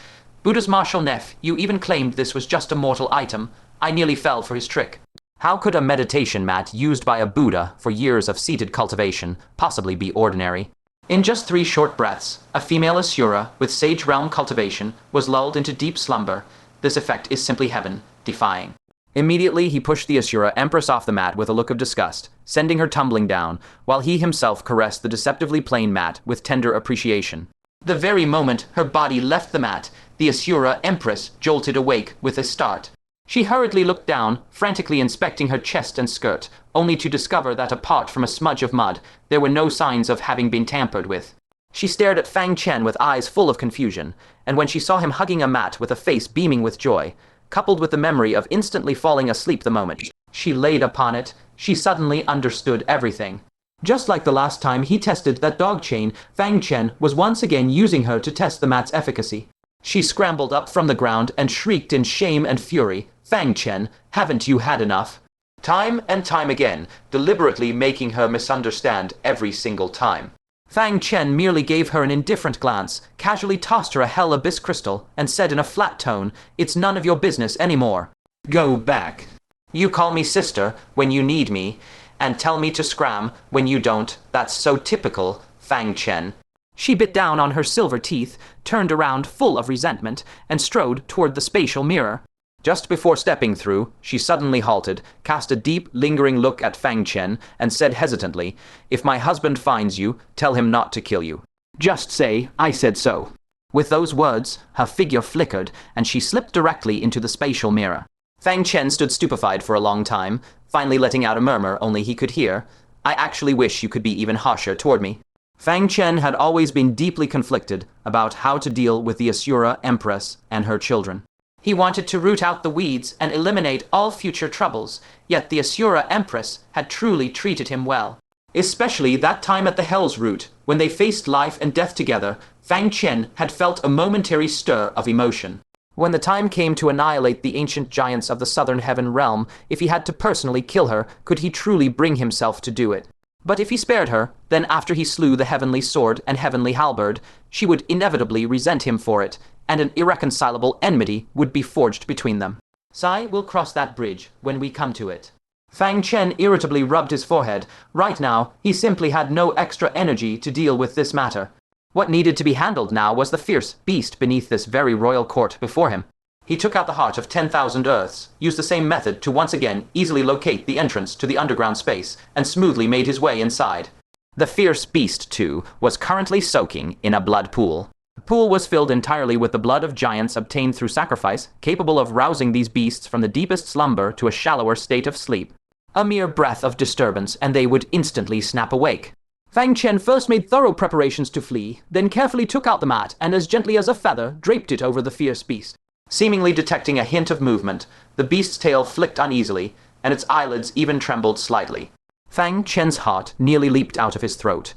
"Buddha's martial neph, you even claimed this was just a mortal item. I nearly fell for his trick." How could a meditation mat used by a Buddha for years of seated cultivation possibly be ordinary? In just 3 short breaths, a female Asura with sage realm cultivation was lulled into deep slumber. This effect is simply heaven, defying. Immediately he pushed the Asura Empress off the mat with a look of disgust, sending her tumbling down, while he himself caressed the deceptively plain mat with tender appreciation. The very moment her body left the mat, the Asura Empress jolted awake with a start. She hurriedly looked down, frantically inspecting her chest and skirt, only to discover that apart from a smudge of mud, there were no signs of having been tampered with. She stared at Fang Chen with eyes full of confusion, and when she saw him hugging a mat with a face beaming with joy, coupled with the memory of instantly falling asleep the moment she laid upon it, she suddenly understood everything. Just like the last time he tested that dog chain, Fang Chen was once again using her to test the mat's efficacy. She scrambled up from the ground and shrieked in shame and fury, "Fang Chen, haven't you had enough?" Time and time again, deliberately making her misunderstand every single time. Fang Chen merely gave her an indifferent glance, casually tossed her a Hell Abyss crystal, and said in a flat tone, "It's none of your business anymore. Go back. You call me sister when you need me, and tell me to scram when you don't. That's so typical, Fang Chen." She bit down on her silver teeth, turned around full of resentment, and strode toward the spatial mirror. Just before stepping through, she suddenly halted, cast a deep, lingering look at Fang Chen, and said hesitantly, "If my husband finds you, tell him not to kill you. Just say, I said so." With those words, her figure flickered, and she slipped directly into the spatial mirror. Fang Chen stood stupefied for a long time, finally letting out a murmur only he could hear. "I actually wish you could be even harsher toward me." Fang Chen had always been deeply conflicted about how to deal with the Asura Empress and her children. He wanted to root out the weeds and eliminate all future troubles, yet the Asura Empress had truly treated him well. Especially that time at the Hell's Root, when they faced life and death together, Fang Chen had felt a momentary stir of emotion. When the time came to annihilate the ancient giants of the Southern Heaven realm, if he had to personally kill her, could he truly bring himself to do it? But if he spared her, then after he slew the heavenly sword and heavenly halberd, she would inevitably resent him for it, and an irreconcilable enmity would be forged between them. "Sai will cross that bridge when we come to it." Fang Chen irritably rubbed his forehead. Right now, he simply had no extra energy to deal with this matter. What needed to be handled now was the fierce beast beneath this very royal court before him. He took out the heart of 10,000 Earths, used the same method to once again easily locate the entrance to the underground space, and smoothly made his way inside. The fierce beast, too, was currently soaking in a blood pool. pool was filled entirely with the blood of giants obtained through sacrifice, capable of rousing these beasts from the deepest slumber to a shallower state of sleep. A mere breath of disturbance, and they would instantly snap awake. Fang Chen first made thorough preparations to flee, then carefully took out the mat and as gently as a feather draped it over the fierce beast. Seemingly detecting a hint of movement, the beast's tail flicked uneasily, and its eyelids even trembled slightly. Fang Chen's heart nearly leaped out of his throat.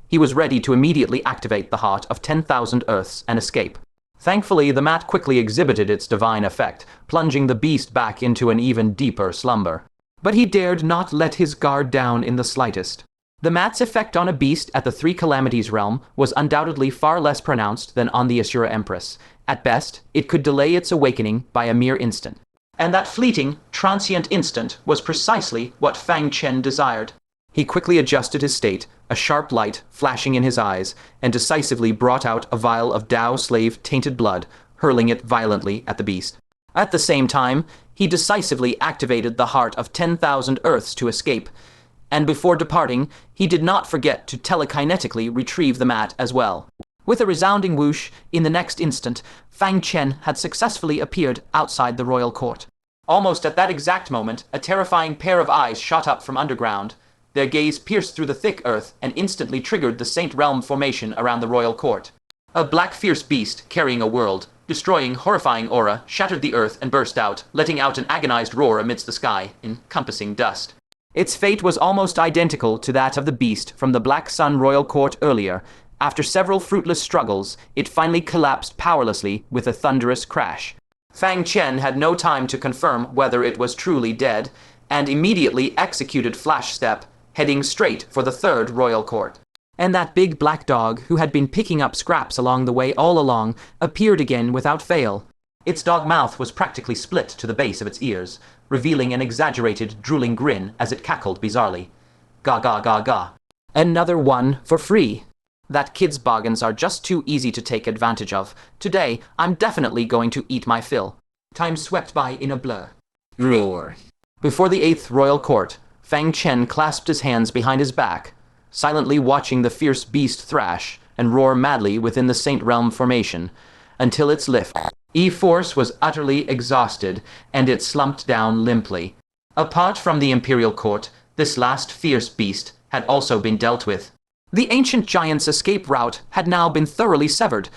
He was ready to immediately activate the heart of 10,000 Earths and escape. Thankfully, the mat quickly exhibited its divine effect, plunging the beast back into an even deeper slumber. But he dared not let his guard down in the slightest. The mat's effect on a beast at the Three Calamities realm was undoubtedly far less pronounced than on the Asura Empress. At best, it could delay its awakening by a mere instant. And that fleeting, transient instant was precisely what Fang Chen desired. He quickly adjusted his state, a sharp light flashing in his eyes, and decisively brought out a vial of Dao slave tainted blood, hurling it violently at the beast. At the same time, he decisively activated the heart of 10,000 Earths to escape, and before departing, he did not forget to telekinetically retrieve the mat as well. With a resounding whoosh, in the next instant, Fang Chen had successfully appeared outside the royal court. Almost at that exact moment, a terrifying pair of eyes shot up from underground. Their gaze pierced through the thick earth and instantly triggered the Saint Realm formation around the royal court. A black fierce beast, carrying a world, destroying horrifying aura, shattered the earth and burst out, letting out an agonized roar amidst the sky, encompassing dust. Its fate was almost identical to that of the beast from the Black Sun Royal Court earlier. After several fruitless struggles, it finally collapsed powerlessly with a thunderous crash. Fang Chen had no time to confirm whether it was truly dead, and immediately executed Flash Step, heading straight for the Third Royal Court. And that big black dog, who had been picking up scraps along the way all along, appeared again without fail. Its dog mouth was practically split to the base of its ears, revealing an exaggerated, drooling grin as it cackled bizarrely. Ga ga ga ga. Another one for free. That kid's bargains are just too easy to take advantage of. Today, I'm definitely going to eat my fill. Time swept by in a blur. Roar. Before the 8th Royal Court, Fang Chen clasped his hands behind his back, silently watching the fierce beast thrash and roar madly within the Saint Realm formation, until its lift. E-Force was utterly exhausted, and it slumped down limply. Apart from the Imperial Court, this last fierce beast had also been dealt with. The ancient giant's escape route had now been thoroughly severed.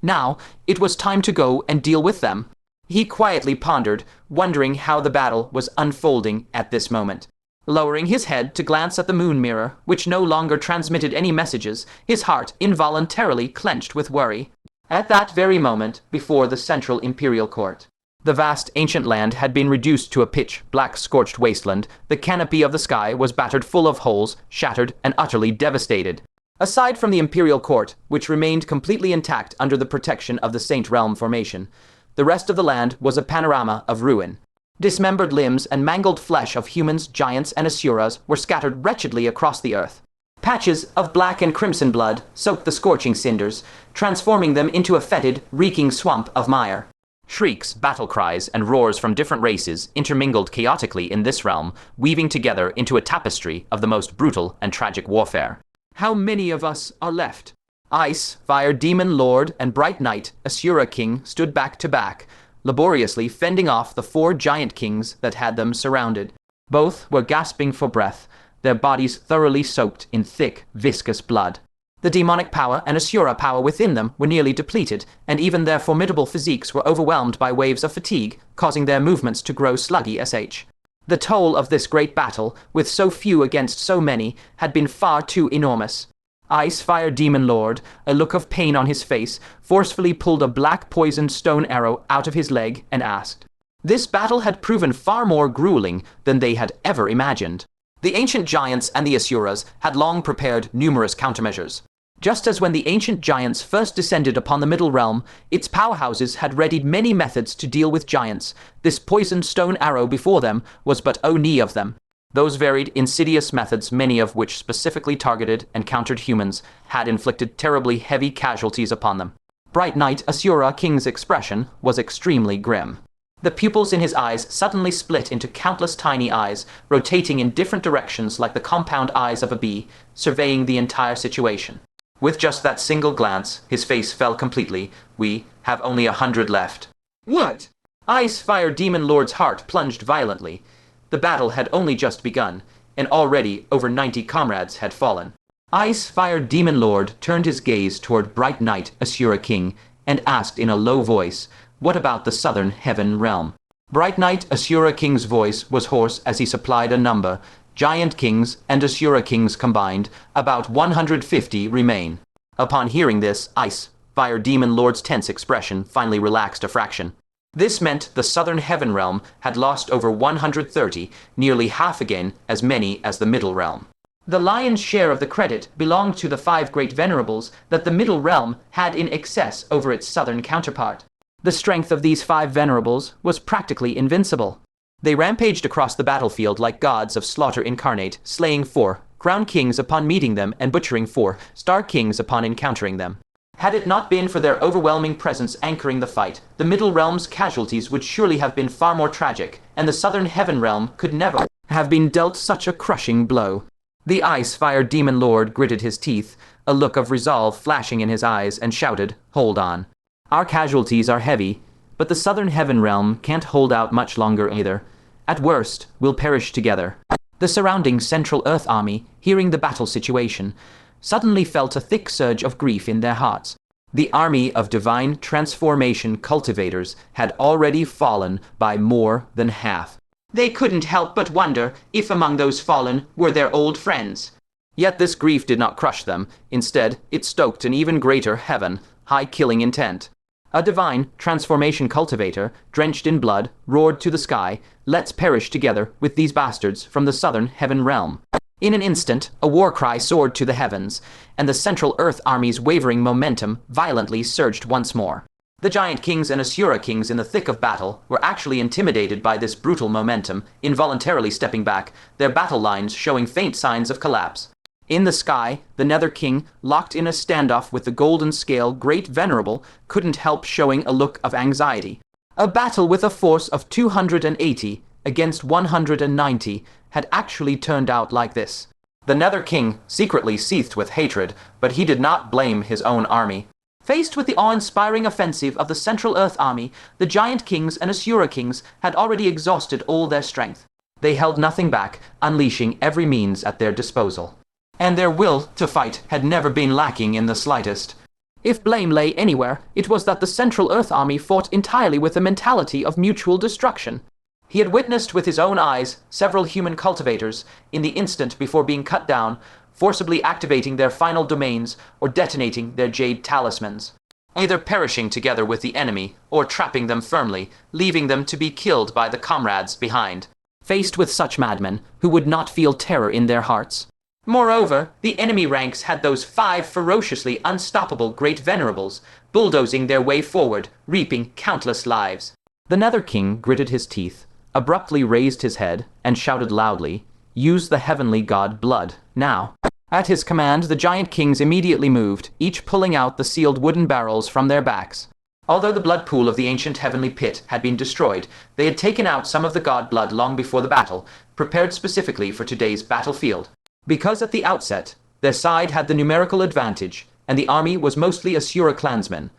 Now, it was time to go and deal with them. He quietly pondered, wondering how the battle was unfolding at this moment. Lowering his head to glance at the moon mirror, which no longer transmitted any messages, his heart involuntarily clenched with worry. At that very moment, before the central Imperial Court, the vast ancient land had been reduced to a pitch-black scorched wasteland. The canopy of the sky was battered full of holes, shattered and utterly devastated. Aside from the Imperial Court, which remained completely intact under the protection of the Saint Realm formation, the rest of the land was a panorama of ruin. Dismembered limbs and mangled flesh of humans, giants, and asuras were scattered wretchedly across the earth. Patches of black and crimson blood soaked the scorching cinders, transforming them into a fetid, reeking swamp of mire. Shrieks, battle cries, and roars from different races intermingled chaotically in this realm, weaving together into a tapestry of the most brutal and tragic warfare. How many of us are left? Ice, Fire Demon Lord, and Bright Knight, Asura King, stood back to back, laboriously fending off the 4 giant kings that had them surrounded. Both were gasping for breath, their bodies thoroughly soaked in thick, viscous blood. The demonic power and Asura power within them were nearly depleted, and even their formidable physiques were overwhelmed by waves of fatigue, causing their movements to grow sluggy. The toll of this great battle, with so few against so many, had been far too enormous. Ice Fire Demon Lord, a look of pain on his face, forcefully pulled a black poisoned stone arrow out of his leg and asked. This battle had proven far more grueling than they had ever imagined. The ancient giants and the Asuras had long prepared numerous countermeasures. Just as when the ancient giants first descended upon the Middle Realm, its powerhouses had readied many methods to deal with giants. This poisoned stone arrow before them was but only of them. Those varied, insidious methods, many of which specifically targeted and countered humans, had inflicted terribly heavy casualties upon them. Bright Knight Asura King's expression was extremely grim. The pupils in his eyes suddenly split into countless tiny eyes, rotating in different directions like the compound eyes of a bee, surveying the entire situation. With just that single glance, his face fell completely. We have only 100 left. What? Ice Fire Demon Lord's heart plunged violently. The battle had only just begun, and already over 90 comrades had fallen. Ice Fire Demon Lord turned his gaze toward Bright Knight Asura King and asked in a low voice, "What about the southern heaven realm?" Bright Knight Asura King's voice was hoarse as he supplied a number. Giant Kings and Asura Kings combined, about 150 remain. Upon hearing this, Ice Fire Demon Lord's tense expression finally relaxed a fraction. This meant the southern heaven realm had lost over 130, nearly half again as many as the middle realm. The lion's share of the credit belonged to the 5 great venerables that the middle realm had in excess over its southern counterpart. The strength of these 5 venerables was practically invincible. They rampaged across the battlefield like gods of slaughter incarnate, slaying 4 crown kings upon meeting them and butchering 4 star kings upon encountering them. Had it not been for their overwhelming presence anchoring the fight, the middle realm's casualties would surely have been far more tragic, and the southern heaven realm could never have been dealt such a crushing blow. The Ice Fire Demon Lord gritted his teeth, a look of resolve flashing in his eyes, and shouted, "Hold on. Our casualties are heavy, but the southern heaven realm can't hold out much longer either. At worst, we'll perish together." The surrounding Central Earth army, hearing the battle situation, suddenly felt a thick surge of grief in their hearts. The army of divine transformation cultivators had already fallen by more than half. They couldn't help but wonder if among those fallen were their old friends. Yet this grief did not crush them. Instead, it stoked an even greater heaven, high killing intent. A divine transformation cultivator, drenched in blood, roared to the sky, "Let's perish together with these bastards from the southern heaven realm." In an instant, a war cry soared to the heavens, and the Central Earth army's wavering momentum violently surged once more. The Giant Kings and Asura Kings in the thick of battle were actually intimidated by this brutal momentum, involuntarily stepping back, their battle lines showing faint signs of collapse. In the sky, the Nether King, locked in a standoff with the Golden Scale Great Venerable, couldn't help showing a look of anxiety. A battle with a force of 280 against 190 had actually turned out like this. The Nether King secretly seethed with hatred, but he did not blame his own army. Faced with the awe-inspiring offensive of the Central Earth army, the Giant Kings and Asura Kings had already exhausted all their strength. They held nothing back, unleashing every means at their disposal. And their will to fight had never been lacking in the slightest. If blame lay anywhere, it was that the Central Earth army fought entirely with a mentality of mutual destruction. He had witnessed with his own eyes several human cultivators, in the instant before being cut down, forcibly activating their final domains or detonating their jade talismans, either perishing together with the enemy or trapping them firmly, leaving them to be killed by the comrades behind. Faced with such madmen, who would not feel terror in their hearts? Moreover, the enemy ranks had those 5 ferociously unstoppable great venerables, bulldozing their way forward, reaping countless lives. The Nether King gritted his teeth, abruptly raised his head, and shouted loudly, "Use the heavenly god blood, now." At his command, the Giant Kings immediately moved, each pulling out the sealed wooden barrels from their backs. Although the blood pool of the ancient heavenly pit had been destroyed, they had taken out some of the god blood long before the battle, prepared specifically for today's battlefield. Because at the outset, their side had the numerical advantage, and the army was mostly Asura clansmen,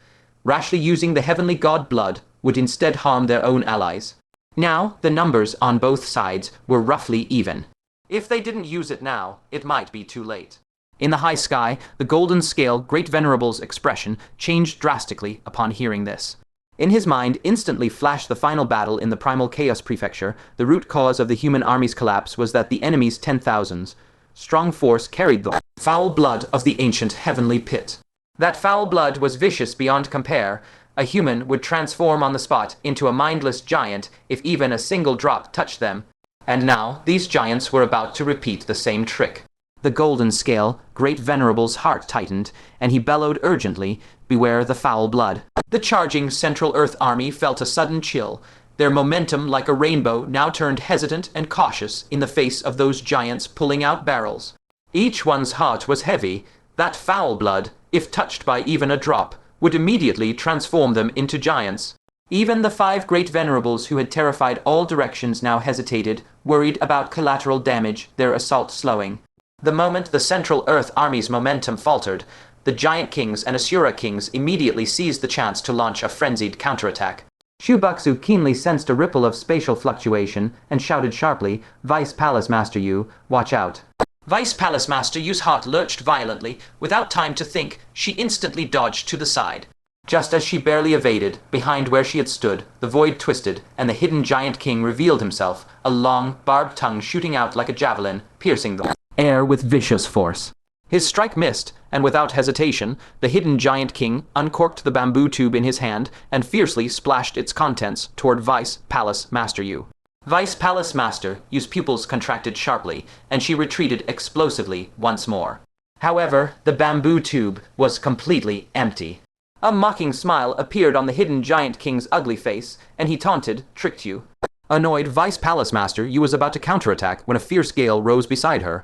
rashly using the heavenly god blood would instead harm their own allies. Now, the numbers on both sides were roughly even. If they didn't use it now, it might be too late. In the high sky, the Golden Scale Great Venerable's expression changed drastically upon hearing this. In his mind instantly flashed the final battle in the Primal Chaos Prefecture. The root cause of the human army's collapse was that the enemy's 10,000s strong force carried the foul blood of the ancient heavenly pit. That foul blood was vicious beyond compare. A human would transform on the spot into a mindless giant if even a single drop touched them. And now, these giants were about to repeat the same trick. The Golden Scale Great Venerable's heart tightened, and he bellowed urgently, "Beware the foul blood." The charging Central Earth army felt a sudden chill. Their momentum, like a rainbow, now turned hesitant and cautious in the face of those giants pulling out barrels. Each one's heart was heavy. That foul blood, if touched by even a drop, would immediately transform them into giants. Even the 5 great venerables who had terrified all directions now hesitated, worried about collateral damage, their assault slowing. The moment the Central Earth army's momentum faltered, the Giant Kings and Asura Kings immediately seized the chance to launch a frenzied counterattack. Shubuxu keenly sensed a ripple of spatial fluctuation and shouted sharply, "Vice Palace Master Yu, watch out." Vice Palace Master Yu's heart lurched violently. Without time to think, she instantly dodged to the side. Just as she barely evaded, behind where she had stood, the void twisted, and the hidden Giant King revealed himself, a long, barbed tongue shooting out like a javelin, piercing the air with vicious force. His strike missed, and without hesitation, the hidden Giant King uncorked the bamboo tube in his hand and fiercely splashed its contents toward Vice Palace Master Yu. Vice Palace Master Yu's pupils contracted sharply, and she retreated explosively once more. However, the bamboo tube was completely empty. A mocking smile appeared on the hidden Giant King's ugly face, and he taunted, "Tricked you." Annoyed, Vice Palace Master Yu was about to counterattack when a fierce gale rose beside her.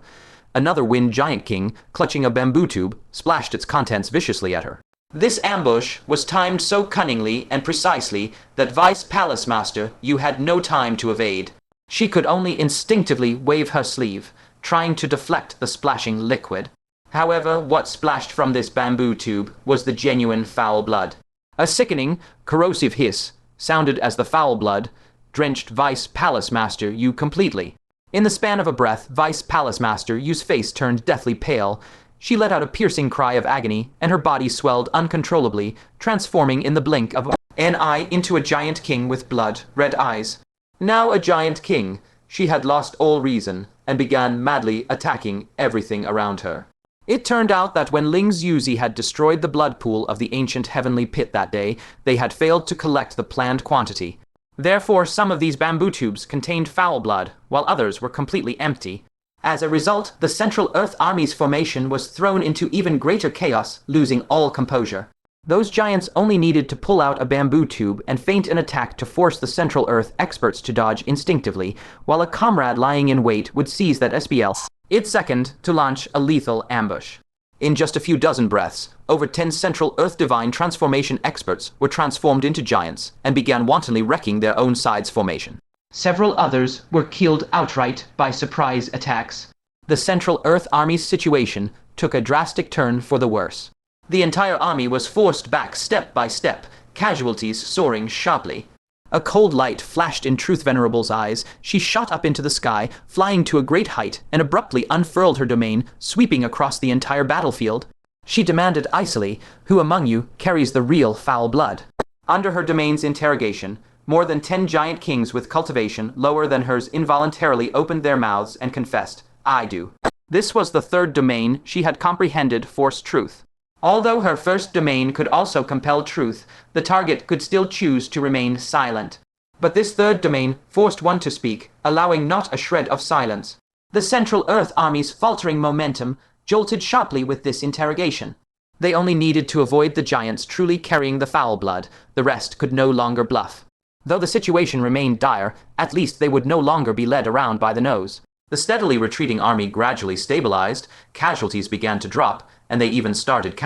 Another Wind Giant King, clutching a bamboo tube, splashed its contents viciously at her. This ambush was timed so cunningly and precisely that Vice Palace Master Yu had no time to evade. She could only instinctively wave her sleeve, trying to deflect the splashing liquid. However, what splashed from this bamboo tube was the genuine foul blood. A sickening, corrosive hiss sounded as the foul blood drenched Vice Palace Master Yu completely. In the span of a breath, Vice Palace Master Yu's face turned deathly pale. She let out a piercing cry of agony, and her body swelled uncontrollably, transforming in the blink of an eye into a Giant King with blood-red eyes. Now a Giant King, she had lost all reason, and began madly attacking everything around her. It turned out that when Ling Zuzi had destroyed the blood pool of the ancient heavenly pit that day, they had failed to collect the planned quantity. Therefore, some of these bamboo tubes contained foul blood, while others were completely empty. As a result, the Central Earth Army's formation was thrown into even greater chaos, losing all composure. Those giants only needed to pull out a bamboo tube and feint an attack to force the Central Earth experts to dodge instinctively, while a comrade lying in wait would seize that SBL. Its second to launch a lethal ambush. In just a few dozen breaths, over 10 Central Earth Divine Transformation experts were transformed into giants and began wantonly wrecking their own side's formation. Several others were killed outright by surprise attacks. The Central Earth Army's situation took a drastic turn for the worse. The entire army was forced back step by step, casualties soaring sharply. A cold light flashed in Truth Venerable's eyes. She shot up into the sky, flying to a great height, and abruptly unfurled her domain, sweeping across the entire battlefield. She demanded icily, "Who among you carries the real foul blood?" Under her domain's interrogation, more than 10 Giant Kings with cultivation lower than hers involuntarily opened their mouths and confessed, "I do." This was the third domain she had comprehended forced truth. Although her first domain could also compel truth, the target could still choose to remain silent. But this third domain forced one to speak, allowing not a shred of silence. The Central Earth Army's faltering momentum jolted sharply with this interrogation. They only needed to avoid the giants truly carrying the foul blood. The rest could no longer bluff. Though the situation remained dire, at least they would no longer be led around by the nose. The steadily retreating army gradually stabilized, casualties began to drop, and they even started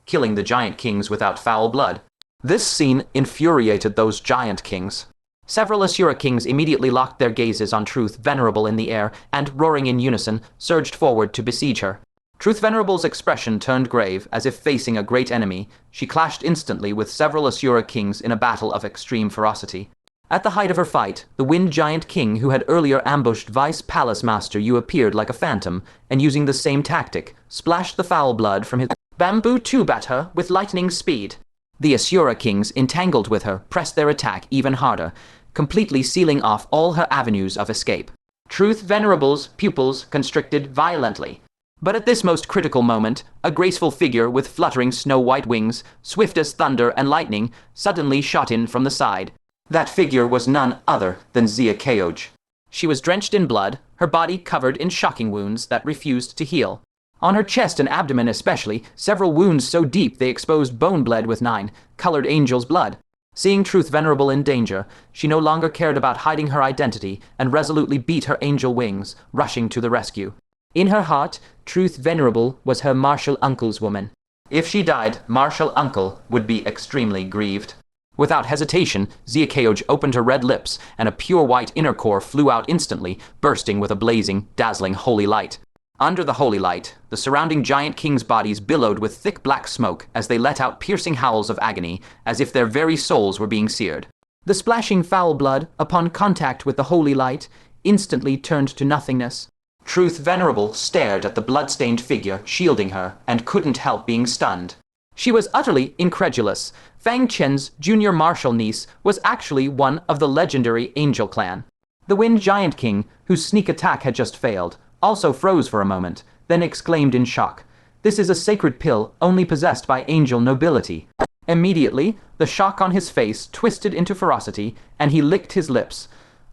killing the Giant Kings without foul blood. This scene infuriated those Giant Kings. Several Asura Kings immediately locked their gazes on Truth Venerable in the air, and, roaring in unison, surged forward to besiege her. Truth Venerable's expression turned grave, as if facing a great enemy. She clashed instantly with several Asura Kings in a battle of extreme ferocity. At the height of her fight, the Wind Giant King who had earlier ambushed Vice Palace Master Yu appeared like a phantom, and using the same tactic, splashed the foul blood from his bamboo tube at her with lightning speed. The Asura Kings, entangled with her, pressed their attack even harder, completely sealing off all her avenues of escape. Truth Venerable's pupils constricted violently. But at this most critical moment, a graceful figure with fluttering snow-white wings, swift as thunder and lightning, suddenly shot in from the side. That figure was none other than Zia Keoj. She was drenched in blood, her body covered in shocking wounds that refused to heal. On her chest and abdomen especially, several wounds so deep they exposed bone bled with colored angel's blood. Seeing Truth Venerable in danger, she no longer cared about hiding her identity and resolutely beat her angel wings, rushing to the rescue. In her heart, Truth Venerable was her martial uncle's woman. If she died, martial uncle would be extremely grieved. Without hesitation, Zia Keoj opened her red lips, and a pure white inner core flew out instantly, bursting with a blazing, dazzling holy light. Under the holy light, the surrounding giant kings' bodies billowed with thick black smoke as they let out piercing howls of agony, as if their very souls were being seared. The splashing foul blood, upon contact with the holy light, instantly turned to nothingness. Truth Venerable stared at the blood-stained figure shielding her and couldn't help being stunned. She was utterly incredulous. Fang Chen's junior martial niece was actually one of the legendary Angel clan. The Wind Giant King, whose sneak attack had just failed, also froze for a moment, then exclaimed in shock, "This is a sacred pill only possessed by angel nobility." Immediately, the shock on his face twisted into ferocity, and he licked his lips.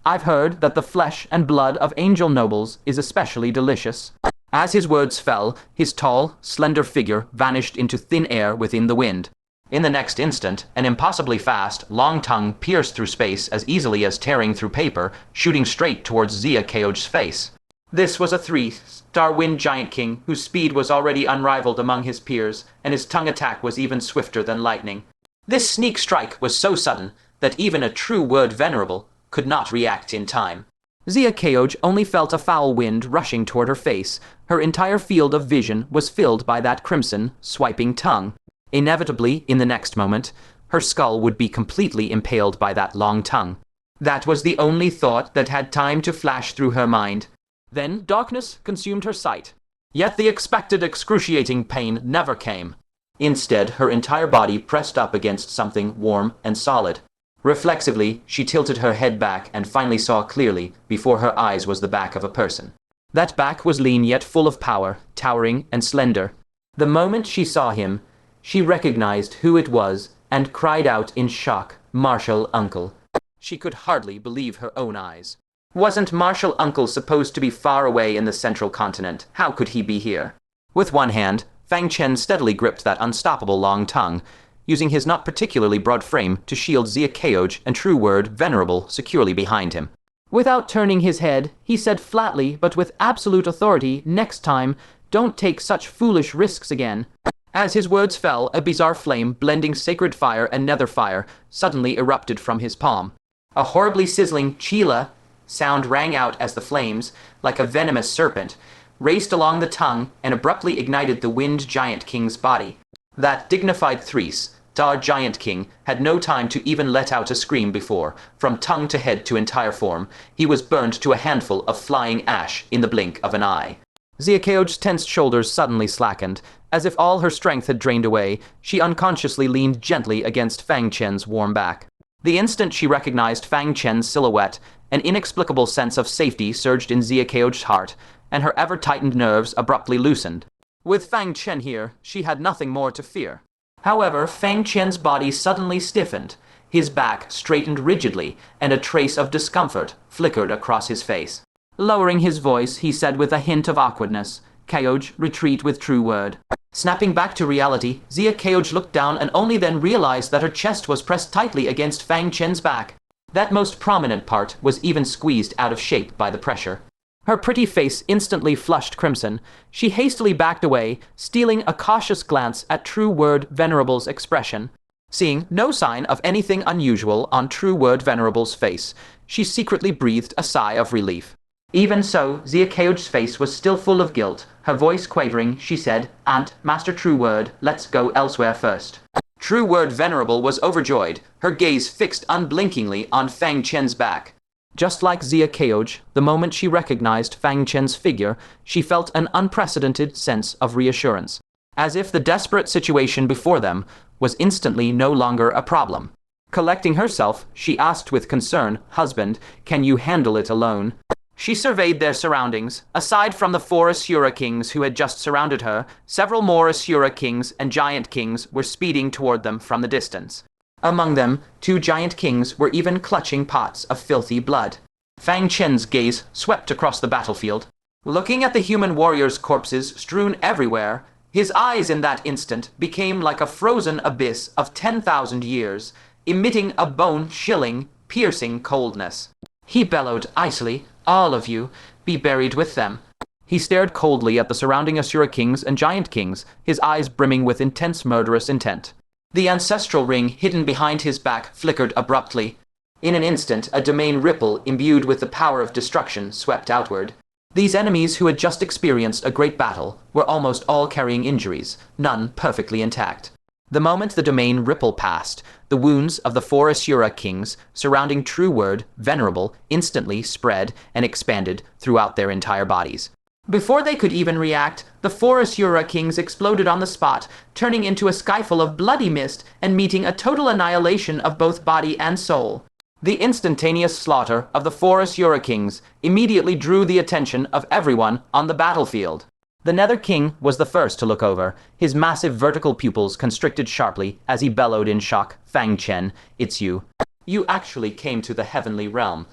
"I've heard that the flesh and blood of angel nobles is especially delicious." As his words fell, his tall, slender figure vanished into thin air within the wind. In the next instant, an impossibly fast, long tongue pierced through space as easily as tearing through paper, shooting straight towards Xia Keoj's face. This was a 3-star Wind Giant King whose speed was already unrivaled among his peers, and his tongue attack was even swifter than lightning. This sneak strike was so sudden that even a true word venerable could not react in time. Xia Keoj only felt a foul wind rushing toward her face. Her entire field of vision was filled by that crimson, swiping tongue. Inevitably, in the next moment, her skull would be completely impaled by that long tongue. That was the only thought that had time to flash through her mind. Then darkness consumed her sight. Yet the expected excruciating pain never came. Instead, her entire body pressed up against something warm and solid. Reflexively, she tilted her head back and finally saw clearly. Before her eyes was the back of a person. That back was lean yet full of power, towering and slender. The moment she saw him, she recognized who it was and cried out in shock, "Martial Uncle." She could hardly believe her own eyes. Wasn't Martial Uncle supposed to be far away in the central continent? How could he be here? With one hand, Fang Chen steadily gripped that unstoppable long tongue, using his not particularly broad frame to shield Xia Keoj and True Word Venerable securely behind him. Without turning his head, he said flatly but with absolute authority, "Next time, don't take such foolish risks again." As his words fell, a bizarre flame, blending sacred fire and nether fire, suddenly erupted from his palm. A horribly sizzling "Chila" sound rang out as the flames, like a venomous serpent, raced along the tongue and abruptly ignited the Wind Giant King's body. That dignified 3-star Giant King had no time to even let out a scream before. From tongue to head to entire form, he was burned to a handful of flying ash in the blink of an eye. Xia Keoj's tensed shoulders suddenly slackened. As if all her strength had drained away, she unconsciously leaned gently against Fang Chen's warm back. The instant she recognized Fang Chen's silhouette, an inexplicable sense of safety surged in Xia Keoj's heart, and her ever-tightened nerves abruptly loosened. With Fang Chen here, she had nothing more to fear. However, Fang Chen's body suddenly stiffened. His back straightened rigidly, and a trace of discomfort flickered across his face. Lowering his voice, he said with a hint of awkwardness, "Keoj, retreat with True Word." Snapping back to reality, Xia Keoj looked down and only then realized that her chest was pressed tightly against Fang Chen's back. That most prominent part was even squeezed out of shape by the pressure. Her pretty face instantly flushed crimson. She hastily backed away, stealing a cautious glance at True Word Venerable's expression. Seeing no sign of anything unusual on True Word Venerable's face, she secretly breathed a sigh of relief. Even so, Xia Keoj's face was still full of guilt. Her voice quavering, she said, "Aunt, Master True Word, let's go elsewhere first." True Word Venerable was overjoyed, her gaze fixed unblinkingly on Fang Chen's back. Just like Xia Keoj, the moment she recognized Fang Chen's figure, she felt an unprecedented sense of reassurance, as if the desperate situation before them was instantly no longer a problem. Collecting herself, she asked with concern, "Husband, can you handle it alone?" She surveyed their surroundings. Aside from the 4 Asura kings who had just surrounded her, several more Asura kings and giant kings were speeding toward them from the distance. Among them, 2 giant kings were even clutching pots of filthy blood. Fang Chen's gaze swept across the battlefield. Looking at the human warriors' corpses strewn everywhere, his eyes in that instant became like a frozen abyss of 10,000 years, emitting a bone-chilling, piercing coldness. He bellowed icily, "All of you, be buried with them." He stared coldly at the surrounding Asura kings and giant kings, his eyes brimming with intense murderous intent. The ancestral ring hidden behind his back flickered abruptly. In an instant, a domain ripple imbued with the power of destruction swept outward. These enemies who had just experienced a great battle were almost all carrying injuries, none perfectly intact. The moment the domain ripple passed, the wounds of the 4 Asura kings surrounding True Word, Venerable, instantly spread and expanded throughout their entire bodies. Before they could even react, the 4 Asura kings exploded on the spot, turning into a skyfall of bloody mist and meeting a total annihilation of both body and soul. The instantaneous slaughter of the 4 Asura kings immediately drew the attention of everyone on the battlefield. The Nether King was the first to look over, his massive vertical pupils constricted sharply as he bellowed in shock, "Fang Chen, it's you. You actually came to the heavenly realm."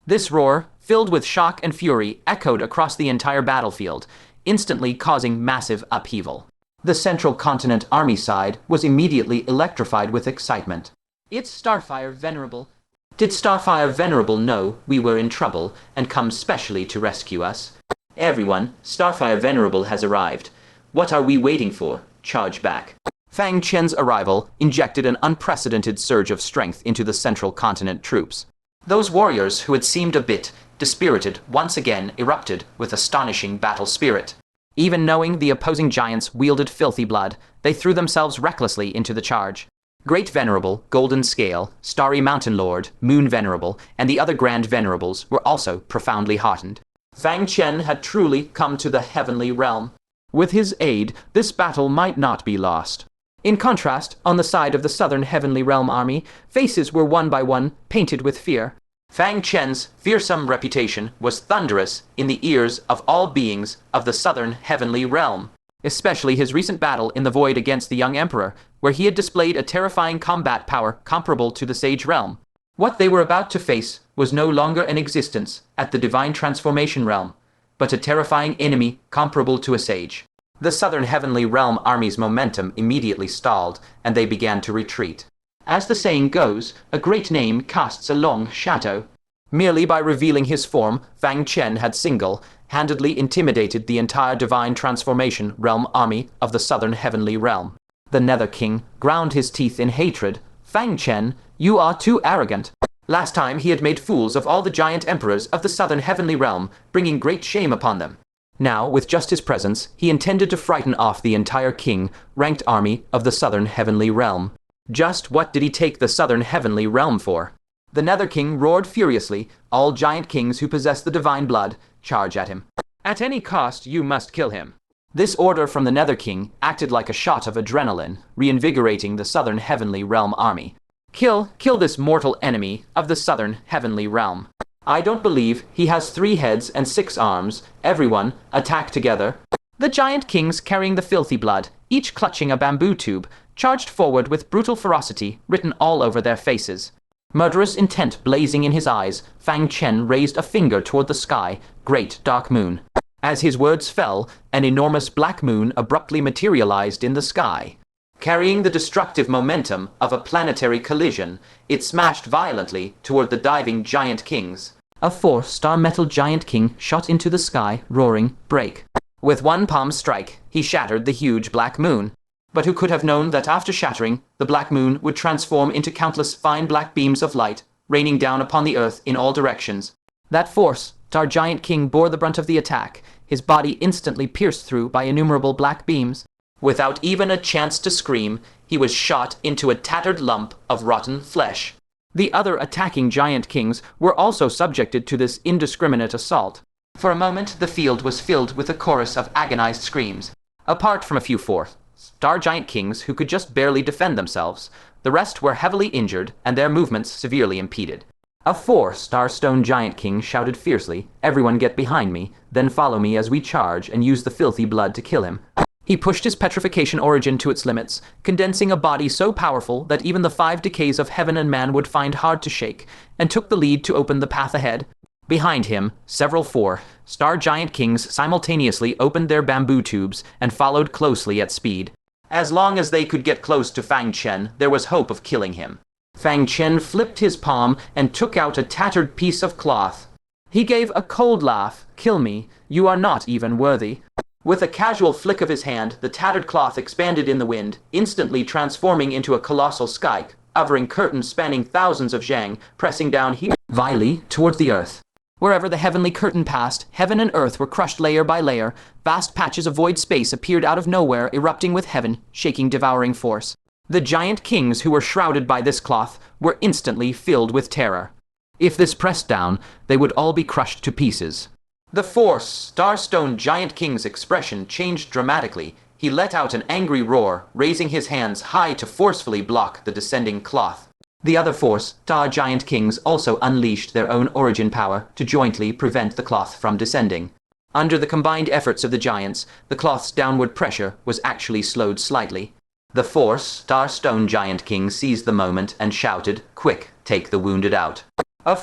This roar, filled with shock and fury, echoed across the entire battlefield, instantly causing massive upheaval. The Central Continent Army side was immediately electrified with excitement. "It's Starfire Venerable. Did Starfire Venerable know we were in trouble and come specially to rescue us? Everyone, Starfire Venerable has arrived. What are we waiting for? Charge back." Fang Chen's arrival injected an unprecedented surge of strength into the Central Continent troops. Those warriors who had seemed a bit dispirited once again erupted with astonishing battle spirit. Even knowing the opposing giants wielded filthy blood, they threw themselves recklessly into the charge. Great Venerable, Golden Scale, Starry Mountain Lord, Moon Venerable, and the other Grand Venerables were also profoundly heartened. Fang Chen had truly come to the heavenly realm. With his aid, this battle might not be lost. In contrast, on the side of the Southern Heavenly Realm army, faces were one by one painted with fear. Fang Chen's fearsome reputation was thunderous in the ears of all beings of the Southern Heavenly Realm, especially his recent battle in the Void against the young Emperor, where he had displayed a terrifying combat power comparable to the Sage Realm. What they were about to face was no longer an existence at the Divine Transformation Realm, but a terrifying enemy comparable to a sage. The Southern Heavenly Realm army's momentum immediately stalled, and they began to retreat. As the saying goes, a great name casts a long shadow. Merely by revealing his form, Fang Chen had single-handedly intimidated the entire Divine Transformation Realm army of the Southern Heavenly Realm. The Nether King ground his teeth in hatred. "Fang Chen, you are too arrogant." Last time he had made fools of all the giant emperors of the Southern Heavenly Realm, bringing great shame upon them. Now, with just his presence, he intended to frighten off the entire king-ranked army of the Southern Heavenly Realm. Just what did he take the Southern Heavenly Realm for? The Nether King roared furiously. "All giant kings who possess the divine blood, charge at him. At any cost, you must kill him." This order from the Nether King acted like a shot of adrenaline, reinvigorating the Southern Heavenly Realm army. Kill this mortal enemy of the Southern Heavenly Realm. I don't believe he has 3 heads and 6 arms. Everyone, attack together." The giant kings carrying the filthy blood, each clutching a bamboo tube, charged forward with brutal ferocity written all over their faces. Murderous intent blazing in his eyes, Fang Chen raised a finger toward the sky, "Great Dark Moon." As his words fell, an enormous black moon abruptly materialized in the sky. Carrying the destructive momentum of a planetary collision, it smashed violently toward the diving giant kings. A 4-star metal giant king shot into the sky, roaring, "Break." With one palm strike, he shattered the huge black moon. But who could have known that after shattering, the black moon would transform into countless fine black beams of light, raining down upon the earth in all directions. That 4-star giant king bore the brunt of the attack, his body instantly pierced through by innumerable black beams. Without even a chance to scream, he was shot into a tattered lump of rotten flesh. The other attacking giant kings were also subjected to this indiscriminate assault. For a moment, the field was filled with a chorus of agonized screams. Apart from a few 4-star giant kings who could just barely defend themselves, the rest were heavily injured and their movements severely impeded. A 4-star stone giant king shouted fiercely, "Everyone get behind me, then follow me as we charge and use the filthy blood to kill him." He pushed his petrification origin to its limits, condensing a body so powerful that even the 5 decays of heaven and man would find hard to shake, and took the lead to open the path ahead. Behind him, several 4-star giant kings simultaneously opened their bamboo tubes and followed closely at speed. As long as they could get close to Fang Chen, there was hope of killing him. Fang Chen flipped his palm and took out a tattered piece of cloth. He gave a cold laugh. "Kill me. You are not even worthy." With a casual flick of his hand, the tattered cloth expanded in the wind, instantly transforming into a colossal sky, covering curtains spanning thousands of zhang, pressing down vilely toward the earth. Wherever the heavenly curtain passed, heaven and earth were crushed layer by layer. Vast patches of void space appeared out of nowhere, erupting with heaven, shaking devouring force. The giant kings who were shrouded by this cloth were instantly filled with terror. If this pressed down, they would all be crushed to pieces. The Starstone Giant King's expression changed dramatically. He let out an angry roar, raising his hands high to forcefully block the descending cloth. The other Star Giant Kings also unleashed their own origin power to jointly prevent the cloth from descending. Under the combined efforts of the giants, the cloth's downward pressure was actually slowed slightly. The Starstone Giant King seized the moment and shouted, "Quick, take the wounded out." A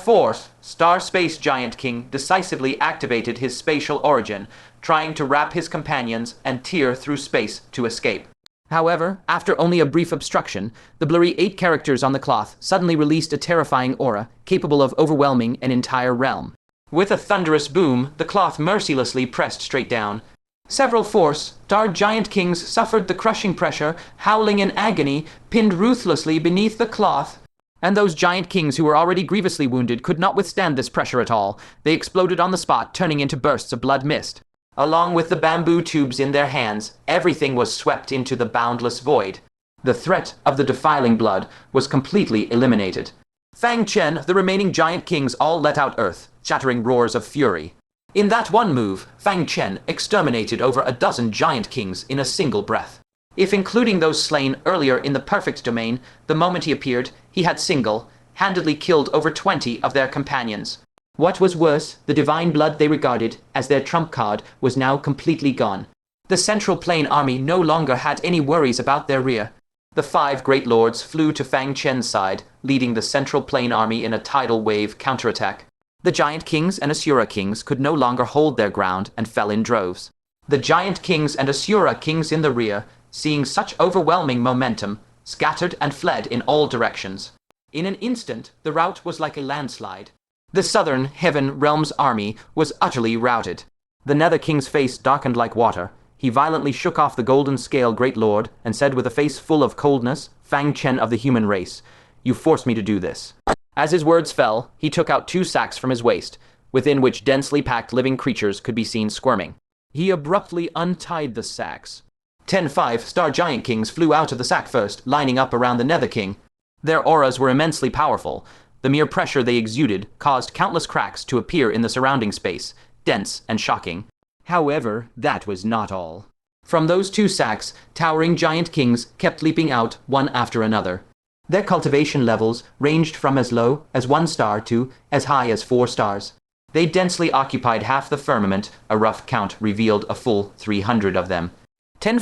Space Giant King decisively activated his spatial origin, trying to wrap his companions and tear through space to escape. However, after only a brief obstruction, the blurry 8 characters on the cloth suddenly released a terrifying aura, capable of overwhelming an entire realm. With a thunderous boom, the cloth mercilessly pressed straight down. Several Star Giant Kings suffered the crushing pressure, howling in agony, pinned ruthlessly beneath the cloth. And those giant kings who were already grievously wounded could not withstand this pressure at all. They exploded on the spot, turning into bursts of blood mist. Along with the bamboo tubes in their hands, everything was swept into the boundless void. The threat of the defiling blood was completely eliminated. Fang Chen, the remaining giant kings all let out earth-shattering roars of fury. In that one move, Fang Chen exterminated over a dozen giant kings in a single breath. If including those slain earlier in the perfect domain, the moment he appeared, he had single-handedly killed over 20 of their companions. What was worse, the divine blood they regarded as their trump card was now completely gone. The Central Plane army no longer had any worries about their rear. The 5 great lords flew to Fang Chen's side, leading the Central Plane army in a tidal wave counterattack. The giant kings and Asura kings could no longer hold their ground and fell in droves. The giant kings and Asura kings in the rear, seeing such overwhelming momentum, scattered and fled in all directions. In an instant, the rout was like a landslide. The southern heaven realm's army was utterly routed. The Nether King's face darkened like water. He violently shook off the golden scale great lord and said with a face full of coldness, "Fang Chen of the human race, you forced me to do this." As his words fell, he took out 2 sacks from his waist, within which densely packed living creatures could be seen squirming. He abruptly untied the sacks. 10 Star Giant Kings flew out of the sack first, lining up around the Nether King. Their auras were immensely powerful. The mere pressure they exuded caused countless cracks to appear in the surrounding space, dense and shocking. However, that was not all. From those 2 sacks, towering giant kings kept leaping out one after another. Their cultivation levels ranged from as low as 1 star to as high as 4 stars. They densely occupied half the firmament. A rough count revealed a full 300 of them. 10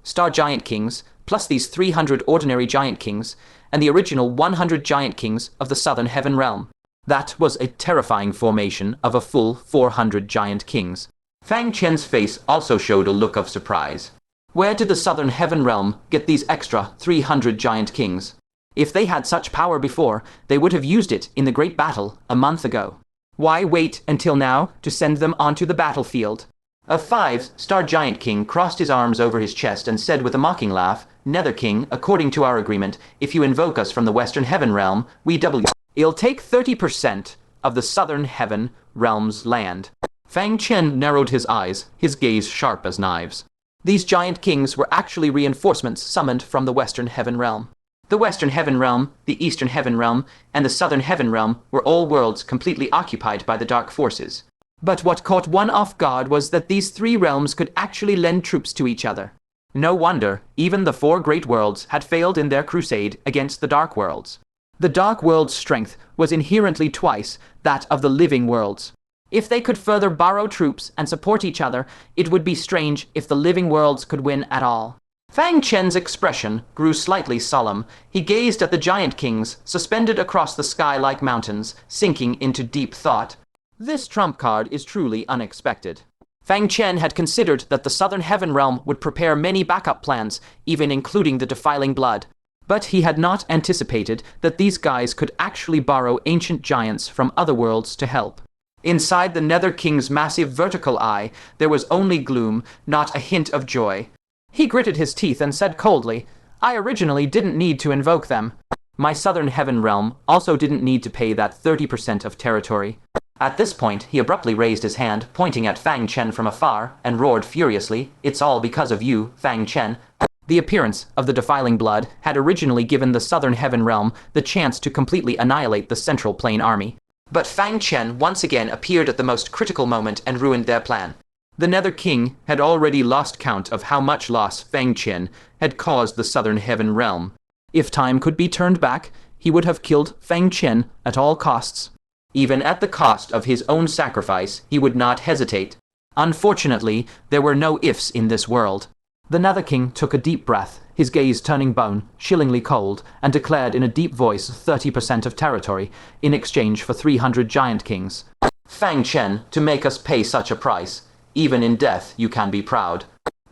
Star Giant Kings, plus these 300 ordinary giant kings, and the original 100 giant kings of the southern heaven realm. That was a terrifying formation of a full 400 giant kings. Fang Chen's face also showed a look of surprise. Where did the southern heaven realm get these extra 300 giant kings? If they had such power before, they would have used it in the great battle a month ago. Why wait until now to send them onto the battlefield? A 5-star giant king crossed his arms over his chest and said with a mocking laugh, "Nether King, according to our agreement, if you invoke us from the western heaven realm, it'll take 30% of the southern heaven realm's land." Fang Chen narrowed his eyes, his gaze sharp as knives. These giant kings were actually reinforcements summoned from the western heaven realm. The western heaven realm, the eastern heaven realm, and the southern heaven realm were all worlds completely occupied by the dark forces. But what caught one off guard was that these 3 realms could actually lend troops to each other. No wonder, even the 4 great worlds had failed in their crusade against the dark worlds. The dark world's strength was inherently twice that of the living worlds. If they could further borrow troops and support each other, it would be strange if the living worlds could win at all. Fang Chen's expression grew slightly solemn. He gazed at the giant kings, suspended across the sky like mountains, sinking into deep thought. This trump card is truly unexpected. Fang Chen had considered that the southern heaven realm would prepare many backup plans, even including the defiling blood. But he had not anticipated that these guys could actually borrow ancient giants from other worlds to help. Inside the Nether King's massive vertical eye, there was only gloom, not a hint of joy. He gritted his teeth and said coldly, "I originally didn't need to invoke them. My southern heaven realm also didn't need to pay that 30% of territory. At this point, he abruptly raised his hand, pointing at Fang Chen from afar, and roared furiously, "It's all because of you, Fang Chen." The appearance of the defiling blood had originally given the Southern Heaven Realm the chance to completely annihilate the Central Plane army. But Fang Chen once again appeared at the most critical moment and ruined their plan. The Nether King had already lost count of how much loss Fang Chen had caused the Southern Heaven Realm. If time could be turned back, he would have killed Fang Chen at all costs. Even at the cost of his own sacrifice, he would not hesitate. Unfortunately, there were no ifs in this world. The Nether King took a deep breath, his gaze turning bone, chillingly cold, and declared in a deep voice 30% of territory, in exchange for 300 Giant Kings. "Fang Chen, to make us pay such a price. Even in death you can be proud.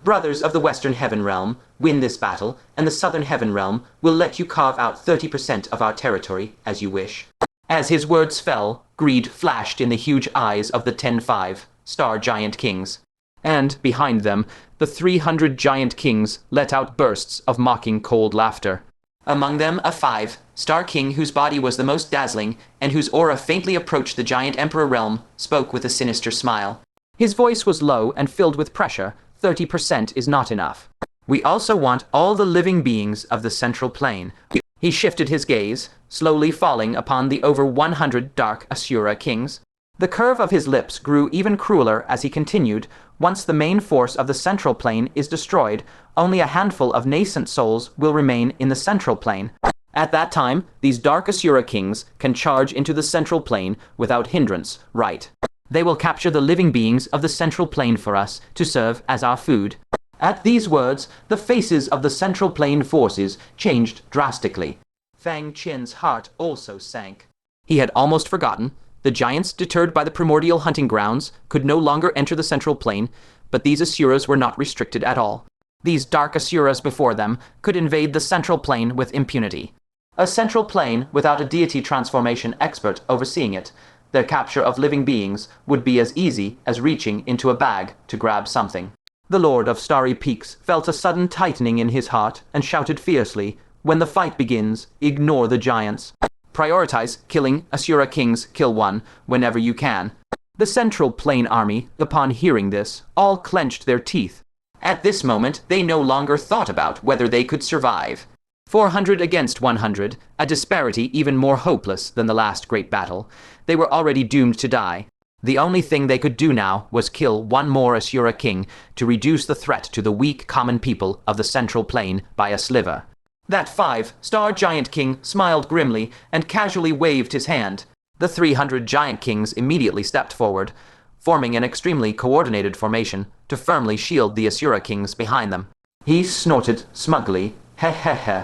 Brothers of the Western Heaven Realm, win this battle, and the Southern Heaven Realm will let you carve out 30% of our territory as you wish." As his words fell, greed flashed in the huge eyes of the 10-5 Star Giant Kings. And, behind them, the 300 Giant Kings let out bursts of mocking cold laughter. Among them a 5-star king whose body was the most dazzling, and whose aura faintly approached the Giant Emperor realm, spoke with a sinister smile. His voice was low and filled with pressure. 30% is not enough. We also want all the living beings of the Central Plane. He shifted his gaze, slowly falling upon the over 100 Dark Asura Kings. The curve of his lips grew even crueler as he continued. Once the main force of the Central Plane is destroyed, only a handful of nascent souls will remain in the Central Plane. At that time, these Dark Asura Kings can charge into the Central Plane without hindrance, right? They will capture the living beings of the Central Plane for us to serve as our food. At these words, the faces of the Central Plane forces changed drastically. Fang Chen's heart also sank. He had almost forgotten. The giants, deterred by the primordial hunting grounds, could no longer enter the Central Plane, but these Asuras were not restricted at all. These Dark Asuras before them could invade the Central Plane with impunity. A Central Plane without a deity transformation expert overseeing it, their capture of living beings would be as easy as reaching into a bag to grab something. The Lord of Starry Peaks felt a sudden tightening in his heart and shouted fiercely, "When the fight begins, ignore the giants. Prioritize killing Asura Kings, kill one, whenever you can." The Central Plane army, upon hearing this, all clenched their teeth. At this moment, they no longer thought about whether they could survive. 400 against 100, a disparity even more hopeless than the last great battle. They were already doomed to die. The only thing they could do now was kill one more Asura King to reduce the threat to the weak common people of the Central Plane by a sliver. That 5-star Giant King smiled grimly and casually waved his hand. The 300 Giant Kings immediately stepped forward, forming an extremely coordinated formation to firmly shield the Asura Kings behind them. He snorted smugly, "Heh heh heh.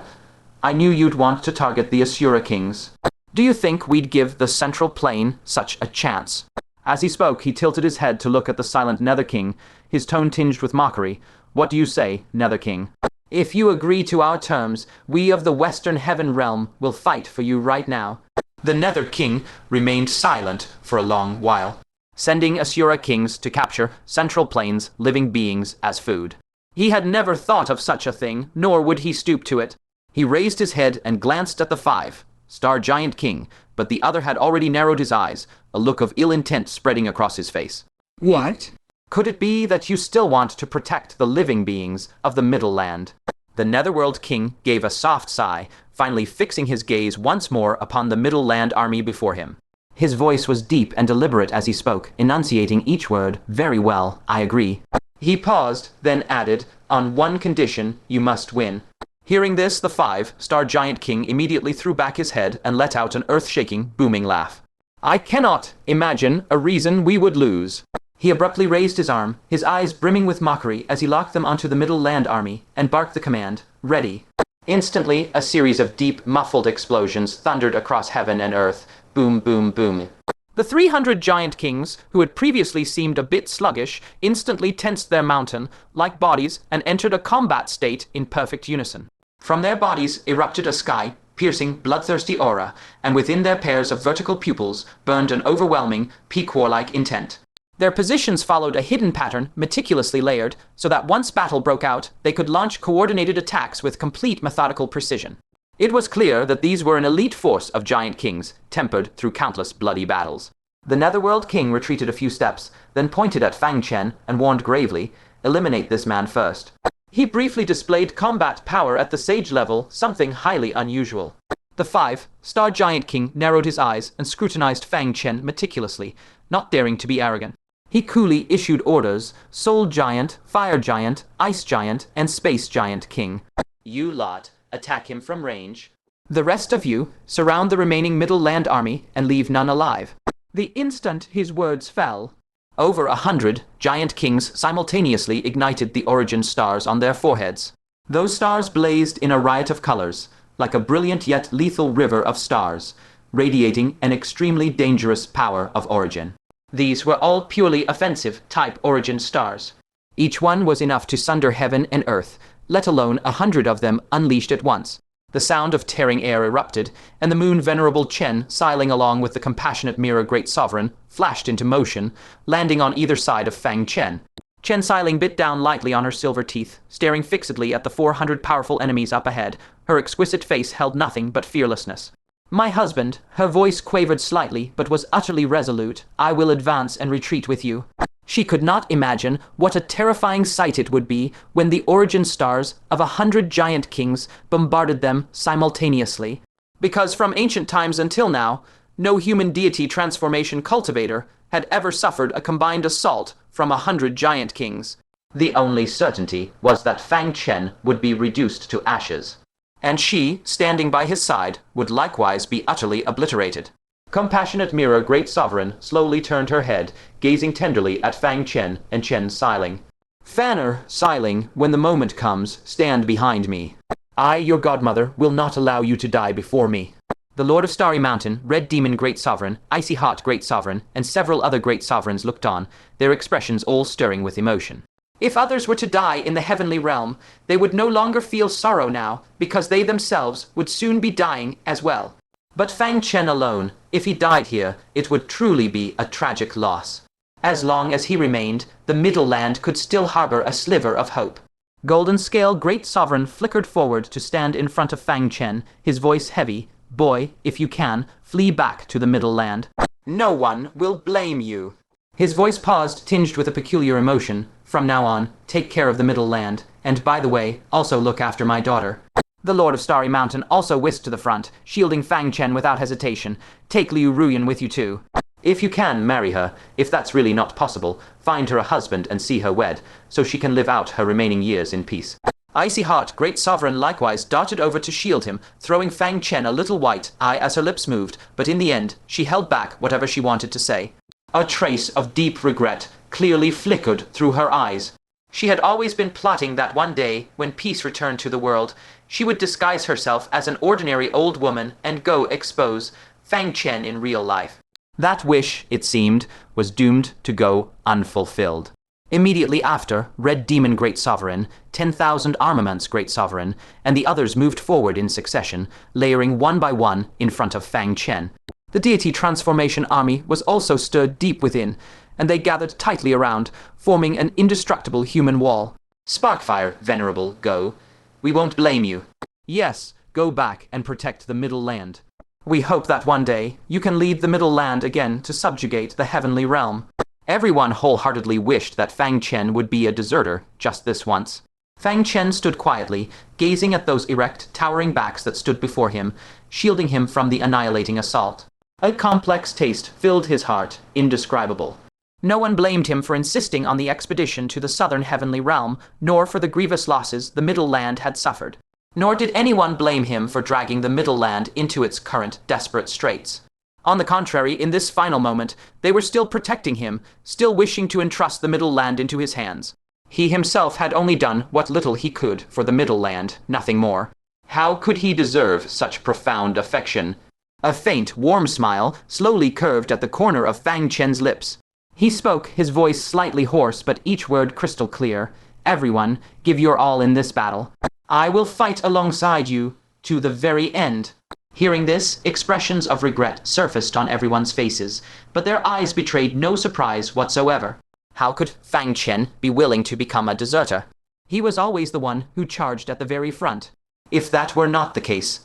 I knew you'd want to target the Asura Kings. Do you think we'd give the Central Plane such a chance?" As he spoke, he tilted his head to look at the silent Nether King, his tone tinged with mockery. "What do you say, Nether King? If you agree to our terms, we of the Western Heaven Realm will fight for you right now." The Nether King remained silent for a long while, sending Asura Kings to capture Central Plane's living beings as food. He had never thought of such a thing, nor would he stoop to it. He raised his head and glanced at the 5-star Giant King, but the other had already narrowed his eyes, a look of ill intent spreading across his face. "What? Could it be that you still want to protect the living beings of the Middle Land?" The Netherworld King gave a soft sigh, finally fixing his gaze once more upon the Middle Land army before him. His voice was deep and deliberate as he spoke, enunciating each word. "Very well, I agree." He paused, then added, "On one condition, you must win." Hearing this, the 5-star Giant King immediately threw back his head and let out an earth-shaking, booming laugh. "I cannot imagine a reason we would lose." He abruptly raised his arm, his eyes brimming with mockery as he locked them onto the Middle Land army, and barked the command, "Ready." Instantly, a series of deep, muffled explosions thundered across heaven and earth. Boom, boom, boom. The 300 Giant Kings, who had previously seemed a bit sluggish, instantly tensed their mountain-like bodies and entered a combat state in perfect unison. From their bodies erupted a sky-piercing, bloodthirsty aura, and within their pairs of vertical pupils burned an overwhelming, peak warlike intent. Their positions followed a hidden pattern, meticulously layered, so that once battle broke out, they could launch coordinated attacks with complete methodical precision. It was clear that these were an elite force of Giant Kings, tempered through countless bloody battles. The Netherworld King retreated a few steps, then pointed at Fang Chen and warned gravely, "Eliminate this man first." He briefly displayed combat power at the sage level, something highly unusual. The 5-star Giant King narrowed his eyes and scrutinized Fang Chen meticulously, not daring to be arrogant. He coolly issued orders: Soul Giant, Fire Giant, Ice Giant, and Space Giant King. "You lot, attack him from range. The rest of you, surround the remaining Middle Land army and leave none alive." The instant his words fell, over 100 Giant Kings simultaneously ignited the origin stars on their foreheads. Those stars blazed in a riot of colors, like a brilliant yet lethal river of stars, radiating an extremely dangerous power of origin. These were all purely offensive type origin stars. Each one was enough to sunder heaven and earth, let alone 100 of them unleashed at once. The sound of tearing air erupted, and the moon Venerable Chen, sailing along with the compassionate mirror Great Sovereign, flashed into motion, landing on either side of Fang Chen. Chen Xiling bit down lightly on her silver teeth, staring fixedly at the 400 powerful enemies up ahead. Her exquisite face held nothing but fearlessness. "My husband," her voice quavered slightly but was utterly resolute, "I will advance and retreat with you." She could not imagine what a terrifying sight it would be when the origin stars of 100 Giant Kings bombarded them simultaneously. Because from ancient times until now, no human deity transformation cultivator had ever suffered a combined assault from 100 Giant Kings. The only certainty was that Fang Chen would be reduced to ashes, and she, standing by his side, would likewise be utterly obliterated. Compassionate Mirror Great Sovereign slowly turned her head, gazing tenderly at Fang Chen and Chen Xiling. "Fanner Xiling, when the moment comes, stand behind me. I, your godmother, will not allow you to die before me." The Lord of Starry Mountain, Red Demon Great Sovereign, Icy Hot Great Sovereign, and several other Great Sovereigns looked on, their expressions all stirring with emotion. If others were to die in the heavenly realm, they would no longer feel sorrow now, because they themselves would soon be dying as well. But Fang Chen alone, if he died here, it would truly be a tragic loss. As long as he remained, the Middle Land could still harbor a sliver of hope. Golden Scale Great Sovereign flickered forward to stand in front of Fang Chen, his voice heavy. "Boy, if you can, flee back to the Middle Land. No one will blame you." His voice paused, tinged with a peculiar emotion. "From now on, take care of the Middle Land, and by the way, also look after my daughter." The Lord of Starry Mountain also whisked to the front, shielding Fang Chen without hesitation. "Take Liu Ruyan with you too. If you can, marry her. If that's really not possible, find her a husband and see her wed, so she can live out her remaining years in peace." Icy Hot Great Sovereign likewise darted over to shield him, throwing Fang Chen a little white eye as her lips moved, but in the end, she held back whatever she wanted to say. A trace of deep regret clearly flickered through her eyes. She had always been plotting that one day, when peace returned to the world, she would disguise herself as an ordinary old woman and go expose Fang Chen in real life. That wish, it seemed, was doomed to go unfulfilled. Immediately after, Red Demon Great Sovereign, 10,000 Armaments Great Sovereign, and the others moved forward in succession, layering one by one in front of Fang Chen. The deity transformation army was also stirred deep within, and they gathered tightly around, forming an indestructible human wall. "Sparkfire, Venerable, go. We won't blame you." "Yes, go back and protect the Middle Land. We hope that one day you can lead the Middle Land again to subjugate the heavenly realm." Everyone wholeheartedly wished that Fang Chen would be a deserter just this once. Fang Chen stood quietly, gazing at those erect, towering backs that stood before him, shielding him from the annihilating assault. A complex taste filled his heart, indescribable. No one blamed him for insisting on the expedition to the southern heavenly realm, nor for the grievous losses the Middle Land had suffered. Nor did anyone blame him for dragging the Middle Land into its current desperate straits. On the contrary, in this final moment, they were still protecting him, still wishing to entrust the Middle Land into his hands. He himself had only done what little he could for the Middle Land, nothing more. How could he deserve such profound affection? A faint, warm smile slowly curved at the corner of Fang Chen's lips. He spoke, his voice slightly hoarse but each word crystal clear. "Everyone, give your all in this battle. I will fight alongside you to the very end." Hearing this, expressions of regret surfaced on everyone's faces, but their eyes betrayed no surprise whatsoever. How could Fang Chen be willing to become a deserter? He was always the one who charged at the very front. If that were not the case,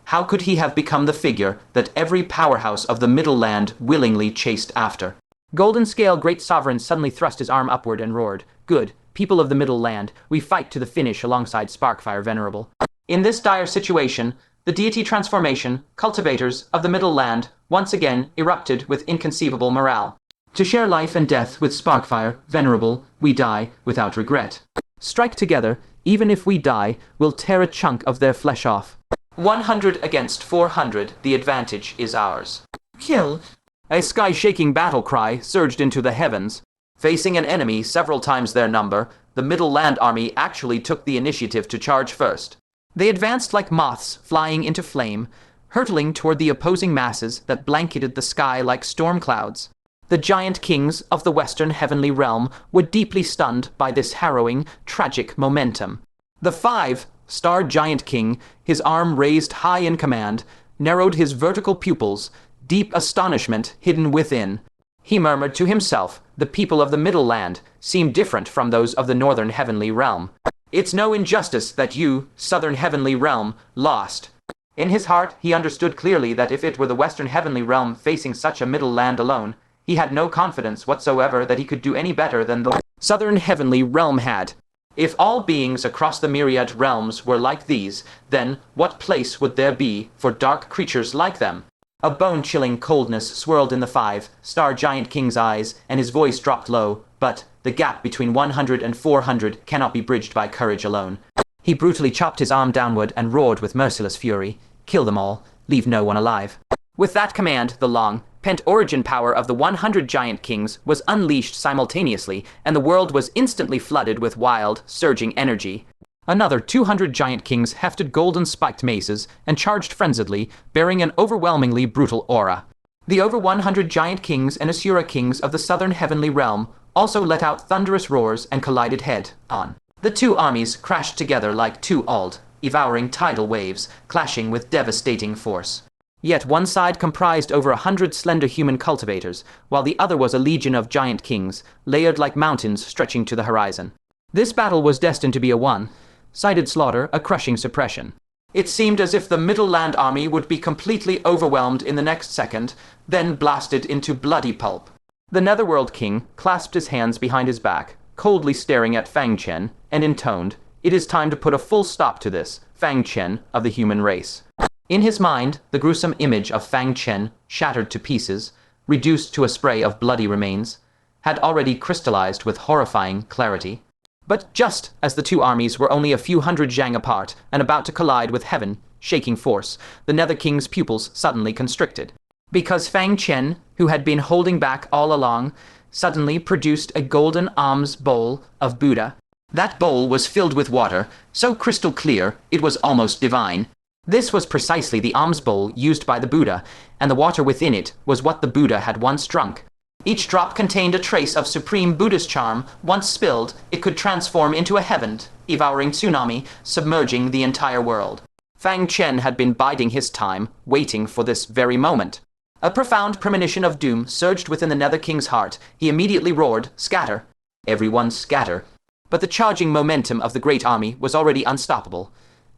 How could he have become the figure that every powerhouse of the Middle Land willingly chased after? Golden Scale Great Sovereign suddenly thrust his arm upward and roared, "Good, people of the Middle Land, we fight to the finish alongside Sparkfire Venerable." In this dire situation, the deity transformation, cultivators of the Middle Land, once again erupted with inconceivable morale. To share life and death with Sparkfire Venerable, we die without regret. Strike together, even if we die, we'll tear a chunk of their flesh off. 100 against 400, the advantage is ours. Kill. A sky-shaking battle cry surged into the heavens. Facing an enemy several times their number, the Middle Land army actually took the initiative to charge first. They advanced like moths flying into flame, hurtling toward the opposing masses that blanketed the sky like storm clouds. The giant kings of the Western Heavenly Realm were deeply stunned by this harrowing, tragic momentum. The 5-star giant king, his arm raised high in command, narrowed his vertical pupils, deep astonishment hidden within. He murmured to himself, "The people of the Middle Land seem different from those of the Northern Heavenly Realm. It's no injustice that you, Southern Heavenly Realm, lost." In his heart, he understood clearly that if it were the Western Heavenly Realm facing such a Middle Land alone, he had no confidence whatsoever that he could do any better than the Southern Heavenly Realm had. If all beings across the myriad realms were like these, then what place would there be for dark creatures like them? A bone-chilling coldness swirled in the 5-star giant king's eyes, and his voice dropped low, but the gap between 100 and 400 cannot be bridged by courage alone. He brutally chopped his arm downward and roared with merciless fury, "Kill them all, leave no one alive." With that command, the long, pent origin power of the 100 giant kings was unleashed simultaneously, and the world was instantly flooded with wild, surging energy. Another 200 giant kings hefted golden spiked maces and charged frenziedly, bearing an overwhelmingly brutal aura. The over 100 giant kings and Asura kings of the Southern Heavenly Realm also let out thunderous roars and collided head-on. The two armies crashed together like two old, devouring tidal waves, clashing with devastating force. Yet one side comprised over 100 slender human cultivators, while the other was a legion of giant kings, layered like mountains stretching to the horizon. This battle was destined to be a one-sided slaughter, a crushing suppression. It seemed as if the Middle Land army would be completely overwhelmed in the next second, then blasted into bloody pulp. The Netherworld King clasped his hands behind his back, coldly staring at Fang Chen, and intoned, "It is time to put a full stop to this, Fang Chen of the human race." In his mind, the gruesome image of Fang Chen, shattered to pieces, reduced to a spray of bloody remains, had already crystallized with horrifying clarity. But just as the two armies were only a few hundred zhang apart and about to collide with heaven-shaking force, the Nether King's pupils suddenly constricted. Because Fang Chen, who had been holding back all along, suddenly produced a golden alms bowl of Buddha. That bowl was filled with water, so crystal clear it was almost divine. This was precisely the alms bowl used by the Buddha, and the water within it was what the Buddha had once drunk. Each drop contained a trace of supreme Buddhist charm. Once spilled, it could transform into a heaven-devouring tsunami, submerging the entire world. Fang Chen had been biding his time, waiting for this very moment. A profound premonition of doom surged within the Nether King's heart. He immediately roared, "Scatter! Everyone scatter!" But the charging momentum of the great army was already unstoppable.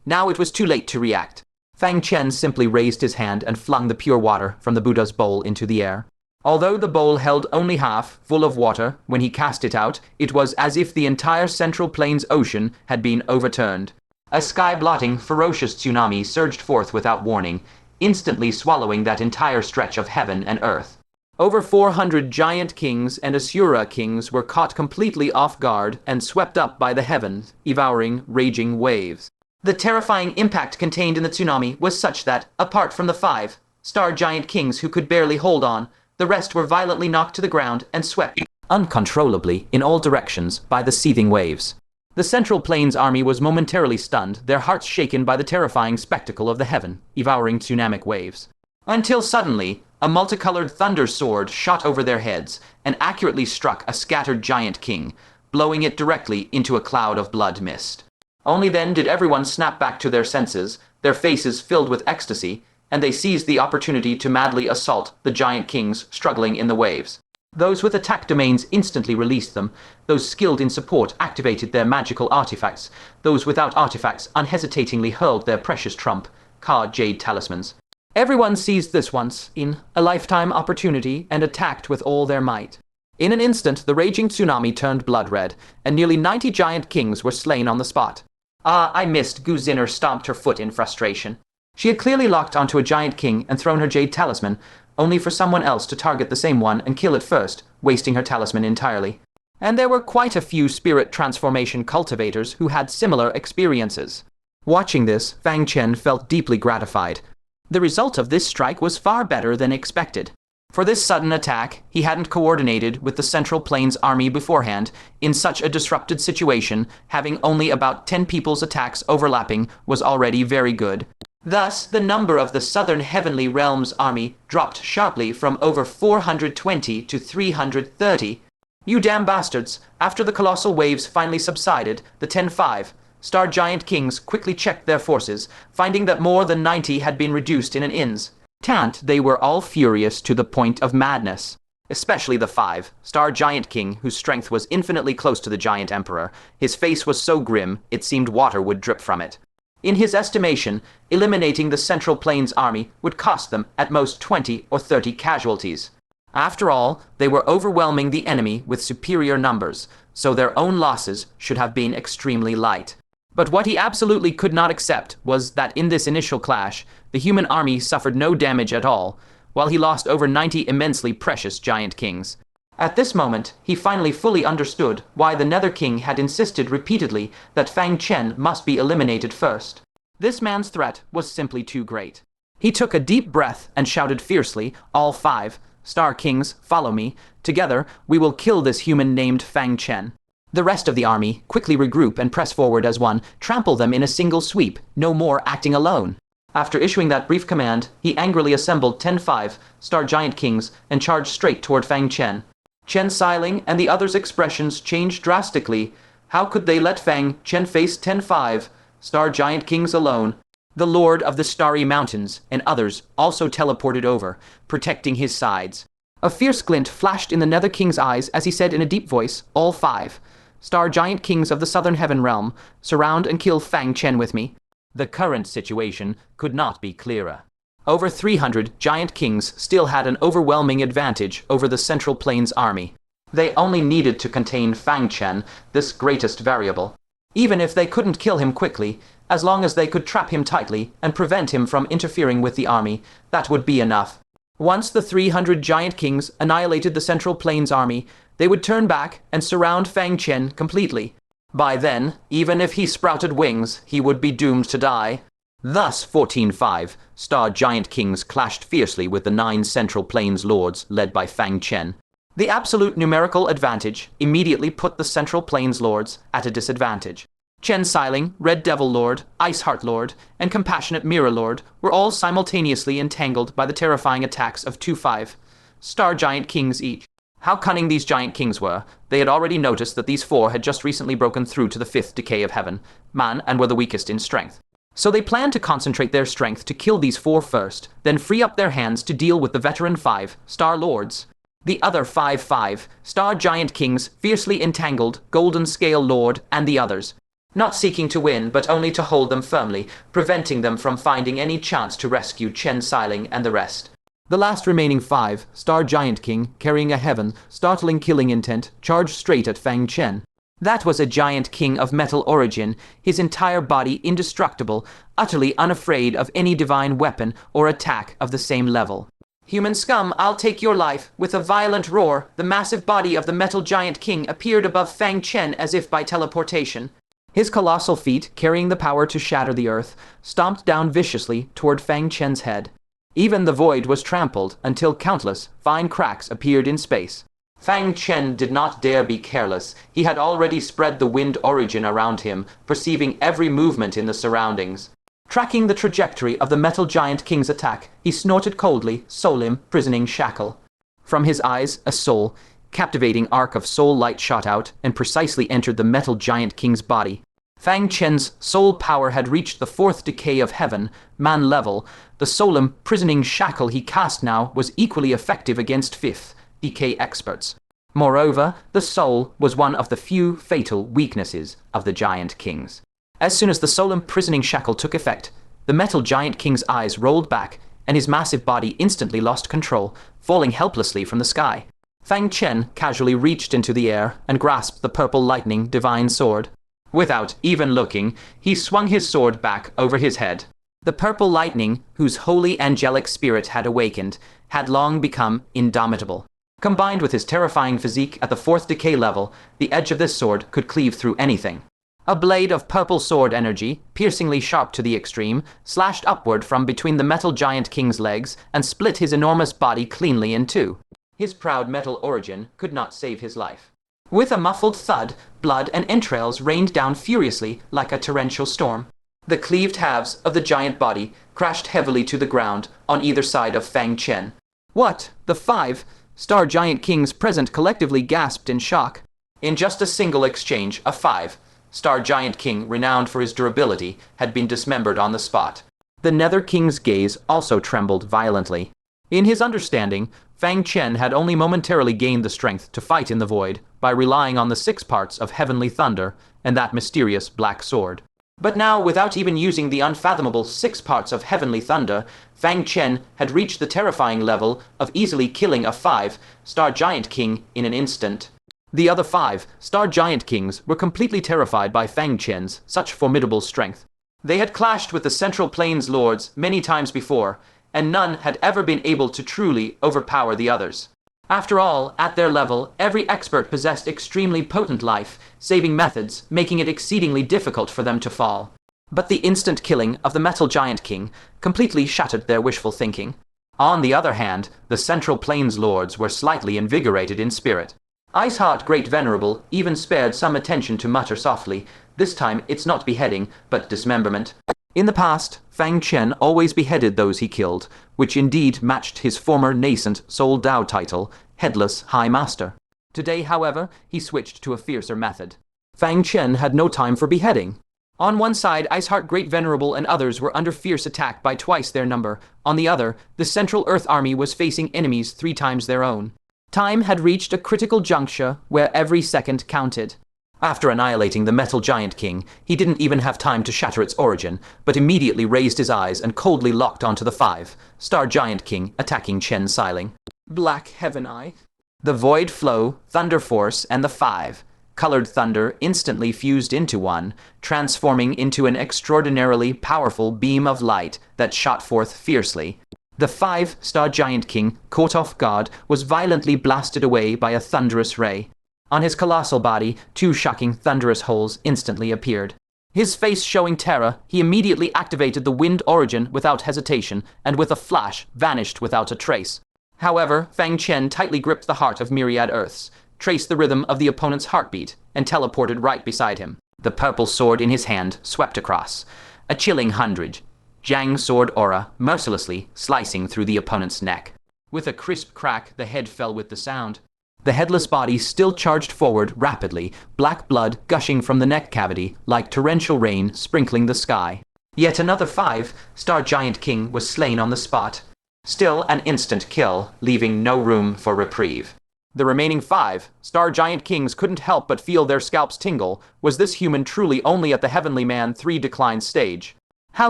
Now it was too late to react. Fang Chen simply raised his hand and flung the pure water from the Buddha's bowl into the air. Although the bowl held only half full of water when he cast it out, it was as if the entire Central Plains ocean had been overturned. A sky-blotting, ferocious tsunami surged forth without warning, instantly swallowing that entire stretch of heaven and earth. Over 400 giant kings and Asura kings were caught completely off guard and swept up by the heavens, devouring, raging waves. The terrifying impact contained in the tsunami was such that, apart from the 5-star giant kings who could barely hold on, the rest were violently knocked to the ground and swept uncontrollably in all directions by the seething waves. The Central Plains army was momentarily stunned, their hearts shaken by the terrifying spectacle of the heaven-devouring tsunamic waves. Until suddenly, a multicolored thunder sword shot over their heads and accurately struck a scattered giant king, blowing it directly into a cloud of blood mist. Only then did everyone snap back to their senses, their faces filled with ecstasy, and they seized the opportunity to madly assault the giant kings struggling in the waves. Those with attack domains instantly released them, those skilled in support activated their magical artifacts, those without artifacts unhesitatingly hurled their precious trump, Ka Jade Talismans. Everyone seized this once in a lifetime opportunity and attacked with all their might. In an instant, the raging tsunami turned blood red, and nearly 90 giant kings were slain on the spot. I missed. Gu Zinner stomped her foot in frustration. She had clearly locked onto a giant king and thrown her jade talisman, only for someone else to target the same one and kill it first, wasting her talisman entirely. And there were quite a few spirit transformation cultivators who had similar experiences. Watching this, Fang Chen felt deeply gratified. The result of this strike was far better than expected. For this sudden attack, he hadn't coordinated with the Central Plains army beforehand. In such a disrupted situation, having only about 10 people's attacks overlapping was already very good. Thus, the number of the Southern Heavenly Realms army dropped sharply from over 420 to 330. You damn bastards! After the colossal waves finally subsided, the 10-5 Star Giant Kings quickly checked their forces, finding that more than 90 had been reduced in an instant. They were all furious to the point of madness. Especially the 5-star Giant King, whose strength was infinitely close to the Giant Emperor. His face was so grim, it seemed water would drip from it. In his estimation, eliminating the Central Plains army would cost them at most 20 or 30 casualties. After all, they were overwhelming the enemy with superior numbers, so their own losses should have been extremely light. But what he absolutely could not accept was that in this initial clash, the human army suffered no damage at all, while he lost over 90 immensely precious giant kings. At this moment, he finally fully understood why the Nether King had insisted repeatedly that Fang Chen must be eliminated first. This man's threat was simply too great. He took a deep breath and shouted fiercely, "All 5-star kings, follow me. Together, we will kill this human named Fang Chen." The rest of the army quickly regroup and press forward as one, trample them in a single sweep, no more acting alone. After issuing that brief command, he angrily assembled 10 5-star giant kings and charged straight toward Fang Chen. Chen Xiling and the others' expressions changed drastically. How could they let Fang Chen face 10 5-star giant kings alone? The Lord of the Starry Mountains and others also teleported over, protecting his sides. A fierce glint flashed in the Nether King's eyes as he said in a deep voice, "All 5-star giant kings of the Southern Heaven Realm, surround and kill Fang Chen with me." The current situation could not be clearer. Over 300 giant kings still had an overwhelming advantage over the Central Plains army. They only needed to contain Fang Chen, this greatest variable. Even if they couldn't kill him quickly, as long as they could trap him tightly and prevent him from interfering with the army, that would be enough. Once the 300 giant kings annihilated the Central Plains army, they would turn back and surround Fang Chen completely. By then, even if he sprouted wings, he would be doomed to die. Thus 14 5-star giant kings clashed fiercely with the 9 Central Plains lords led by Fang Chen. The absolute numerical advantage immediately put the Central Plains lords at a disadvantage. Chen Xiling, Red Devil Lord, Ice Heart Lord, and Compassionate Mirror Lord were all simultaneously entangled by the terrifying attacks of 2 5-star giant kings each. How cunning these giant kings were. They had already noticed that these 4 had just recently broken through to the 5th decay of heaven, man, and were the weakest in strength. So they planned to concentrate their strength to kill these 4 first, then free up their hands to deal with the veteran 5-star lords. The other 5-star giant kings fiercely entangled Golden Scale Lord and the others, not seeking to win but only to hold them firmly, preventing them from finding any chance to rescue Chen Xiling and the rest. The last remaining 5-star giant king, carrying a heaven-startling killing intent, charged straight at Fang Chen. That was a giant king of metal origin, his entire body indestructible, utterly unafraid of any divine weapon or attack of the same level. "Human scum, I'll take your life." With a violent roar, the massive body of the metal giant king appeared above Fang Chen as if by teleportation. His colossal feet, carrying the power to shatter the earth, stomped down viciously toward Fang Chen's head. Even the void was trampled until countless fine cracks appeared in space. Fang Chen did not dare be careless. He had already spread the wind origin around him, perceiving every movement in the surroundings. Tracking the trajectory of the metal giant king's attack, he snorted coldly, soul imprisoning shackle. From his eyes, a soul, captivating arc of soul light shot out and precisely entered the metal giant king's body. Fang Chen's soul power had reached the 4th decay of heaven, man level. The soul imprisoning shackle he cast now was equally effective against 5th decay experts. Moreover, the soul was one of the few fatal weaknesses of the giant kings. As soon as the soul imprisoning shackle took effect, The metal giant king's eyes rolled back, and his massive body instantly lost control, falling helplessly from the sky. Fang Chen casually reached into the air and grasped the purple lightning divine sword. Without even looking, he swung his sword back over his head. The purple lightning, whose holy angelic spirit had awakened, had long become indomitable. Combined with his terrifying physique at the 4th decay level, the edge of this sword could cleave through anything. A blade of purple sword energy, piercingly sharp to the extreme, slashed upward from between the metal giant king's legs and split his enormous body cleanly in two. His proud metal origin could not save his life. With a muffled thud, blood and entrails rained down furiously like a torrential storm. The cleaved halves of the giant body crashed heavily to the ground on either side of Fang Chen. What? The 5 Star Giant Kings present collectively gasped in shock. In just a single exchange, a 5 Star Giant King, renowned for his durability, had been dismembered on the spot. The Nether King's gaze also trembled violently. In his understanding, Fang Chen had only momentarily gained the strength to fight in the void by relying on the 6 parts of heavenly thunder and that mysterious black sword. But now, without even using the unfathomable 6 parts of heavenly thunder, Fang Chen had reached the terrifying level of easily killing a 5 Star Giant King in an instant. The other 5 Star Giant Kings were completely terrified by Fang Chen's such formidable strength. They had clashed with the Central Plains Lords many times before, and none had ever been able to truly overpower the others. After all, at their level, every expert possessed extremely potent life-saving methods, making it exceedingly difficult for them to fall. But the instant killing of the Metal Giant King completely shattered their wishful thinking. On the other hand, the Central Plains Lords were slightly invigorated in spirit. Iceheart Great Venerable even spared some attention to mutter softly, "This time it's not beheading, but dismemberment." In the past, Fang Chen always beheaded those he killed, which indeed matched his former nascent Soul Dao title, Headless High Master. Today, however, he switched to a fiercer method. Fang Chen had no time for beheading. On one side, Iceheart Great Venerable and others were under fierce attack by twice their number. On the other, the Central Earth Army was facing enemies 3 times their own. Time had reached a critical juncture where every second counted. After annihilating the Metal Giant King, he didn't even have time to shatter its origin, but immediately raised his eyes and coldly locked onto the 5 Star Giant King attacking Chen Xiling. Black Heaven Eye. The Void Flow, Thunder Force, and the 5 Colored Thunder instantly fused into one, transforming into an extraordinarily powerful beam of light that shot forth fiercely. The 5 Star Giant King, caught off guard, was violently blasted away by a thunderous ray. On his colossal body, 2 shocking thunderous holes instantly appeared. His face showing terror, he immediately activated the wind origin without hesitation, and with a flash, vanished without a trace. However, Fang Chen tightly gripped the heart of Myriad Earths, traced the rhythm of the opponent's heartbeat, and teleported right beside him. The purple sword in his hand swept across. A chilling 100. Zhang sword aura, mercilessly slicing through the opponent's neck. With a crisp crack, the head fell with the sound. The headless body still charged forward rapidly, black blood gushing from the neck cavity like torrential rain sprinkling the sky. Yet another 5 Star Giant King was slain on the spot. Still an instant kill, leaving no room for reprieve. The remaining 5 Star Giant Kings couldn't help but feel their scalps tingle. Was this human truly only at the Heavenly Man 3 decline stage? How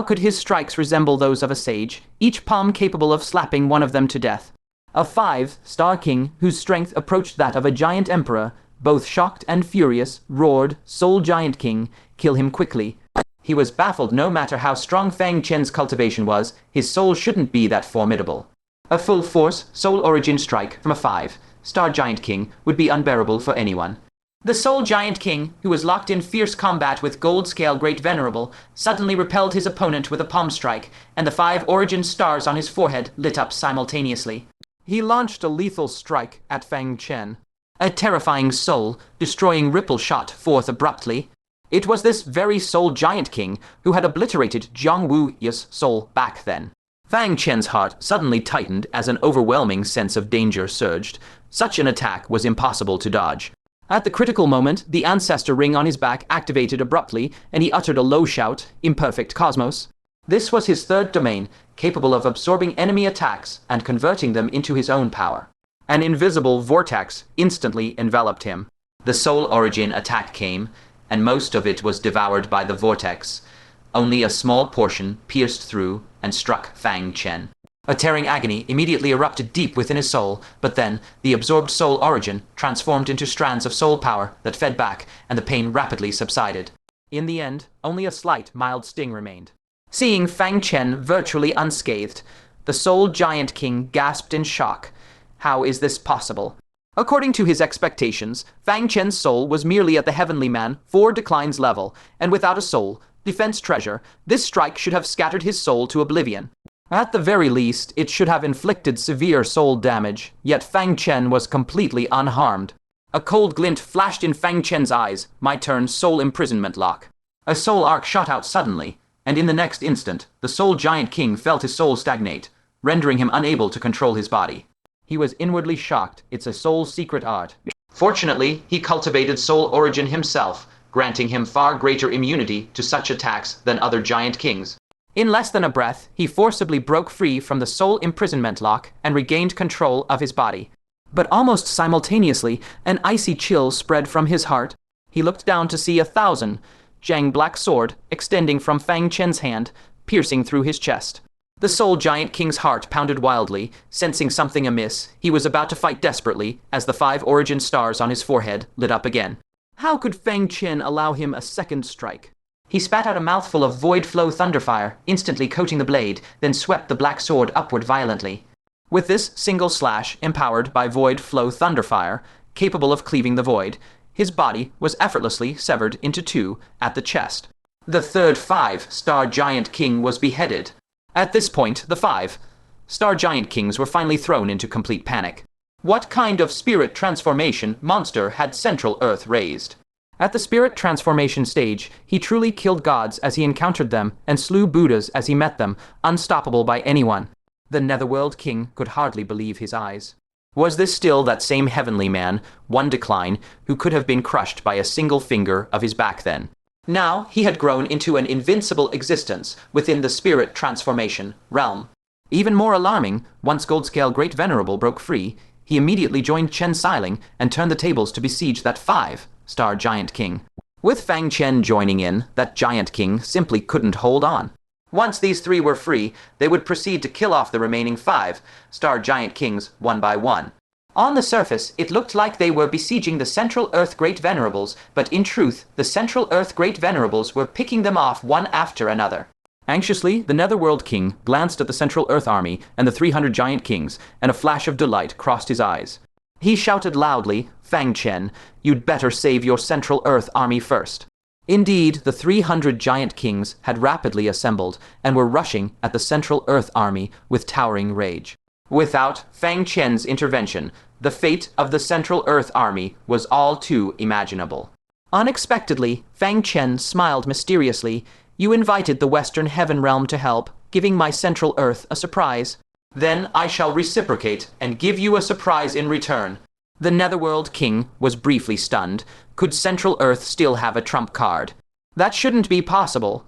could his strikes resemble those of a sage, each palm capable of slapping one of them to death? A 5 Star King, whose strength approached that of a giant emperor, both shocked and furious, roared, "Soul Giant King, kill him quickly." He was baffled. No matter how strong Fang Chen's cultivation was, his soul shouldn't be that formidable. A full force, soul origin strike from a 5 Star Giant King would be unbearable for anyone. The Soul Giant King, who was locked in fierce combat with Gold Scale Great Venerable, suddenly repelled his opponent with a palm strike, and the 5 origin stars on his forehead lit up simultaneously. He launched a lethal strike at Fang Chen. A terrifying soul, destroying ripple shot forth abruptly. It was this very Soul Giant King who had obliterated Jiang Wu's soul back then. Fang Chen's heart suddenly tightened as an overwhelming sense of danger surged. Such an attack was impossible to dodge. At the critical moment, the ancestor ring on his back activated abruptly, and he uttered a low shout, "Imperfect Cosmos." This was his 3rd domain, capable of absorbing enemy attacks and converting them into his own power. An invisible vortex instantly enveloped him. The Soul Origin attack came, and most of it was devoured by the vortex. Only a small portion pierced through and struck Fang Chen. A tearing agony immediately erupted deep within his soul, but then the absorbed soul origin transformed into strands of soul power that fed back, and the pain rapidly subsided. In the end, only a slight, mild sting remained. Seeing Fang Chen virtually unscathed, the Soul Giant King gasped in shock. How is this possible? According to his expectations, Fang Chen's soul was merely at the Heavenly Man 4 declines level, and without a soul, defense treasure, this strike should have scattered his soul to oblivion. At the very least, it should have inflicted severe soul damage, yet Fang Chen was completely unharmed. A cold glint flashed in Fang Chen's eyes. My turn, soul imprisonment lock. A soul arc shot out suddenly, and in the next instant, the Soul Giant King felt his soul stagnate, rendering him unable to control his body. He was inwardly shocked. It's a soul's secret art. Fortunately, he cultivated soul origin himself, granting him far greater immunity to such attacks than other giant kings. In less than a breath, he forcibly broke free from the soul imprisonment lock and regained control of his body. But almost simultaneously, an icy chill spread from his heart. He looked down to see 1,000 Zhang black sword extending from Fang Chen's hand, piercing through his chest. The Soul Giant King's heart pounded wildly, sensing something amiss. He was about to fight desperately as the 5 origin stars on his forehead lit up again. How could Fang Chen allow him a second strike? He spat out a mouthful of void flow thunderfire, instantly coating the blade, then swept the black sword upward violently. With this single slash, empowered by void flow thunderfire, capable of cleaving the void, his body was effortlessly severed into 2 at the chest. The third 5-star Giant King was beheaded. At this point, the 5-star Giant Kings were finally thrown into complete panic. What kind of spirit transformation monster had Central Earth raised? At the spirit transformation stage, he truly killed gods as he encountered them and slew Buddhas as he met them, unstoppable by anyone. The Netherworld King could hardly believe his eyes. Was this still that same heavenly man, 1 decline, who could have been crushed by a single finger of his back then? Now he had grown into an invincible existence within the spirit transformation realm. Even more alarming, once Goldscale Great Venerable broke free, he immediately joined Chen Xiling and turned the tables to besiege that 5-star Giant King. With Fang Chen joining in, that Giant King simply couldn't hold on. Once these 3 were free, they would proceed to kill off the remaining 5-star Giant Kings one by one. On the surface, it looked like they were besieging the Central Earth Great Venerables, but in truth, the Central Earth Great Venerables were picking them off one after another. Anxiously, the Netherworld King glanced at the Central Earth Army and the 300 Giant Kings, and a flash of delight crossed his eyes. He shouted loudly, "Fang Chen, you'd better save your Central Earth Army first." Indeed, the 300 Giant Kings had rapidly assembled and were rushing at the Central Earth Army with towering rage. Without Fang Chen's intervention, the fate of the Central Earth Army was all too imaginable. Unexpectedly, Fang Chen smiled mysteriously. "You invited the Western Heaven Realm to help, giving my Central Earth a surprise. Then I shall reciprocate and give you a surprise in return." The Netherworld King was briefly stunned. Could Central Earth still have a trump card? That shouldn't be possible.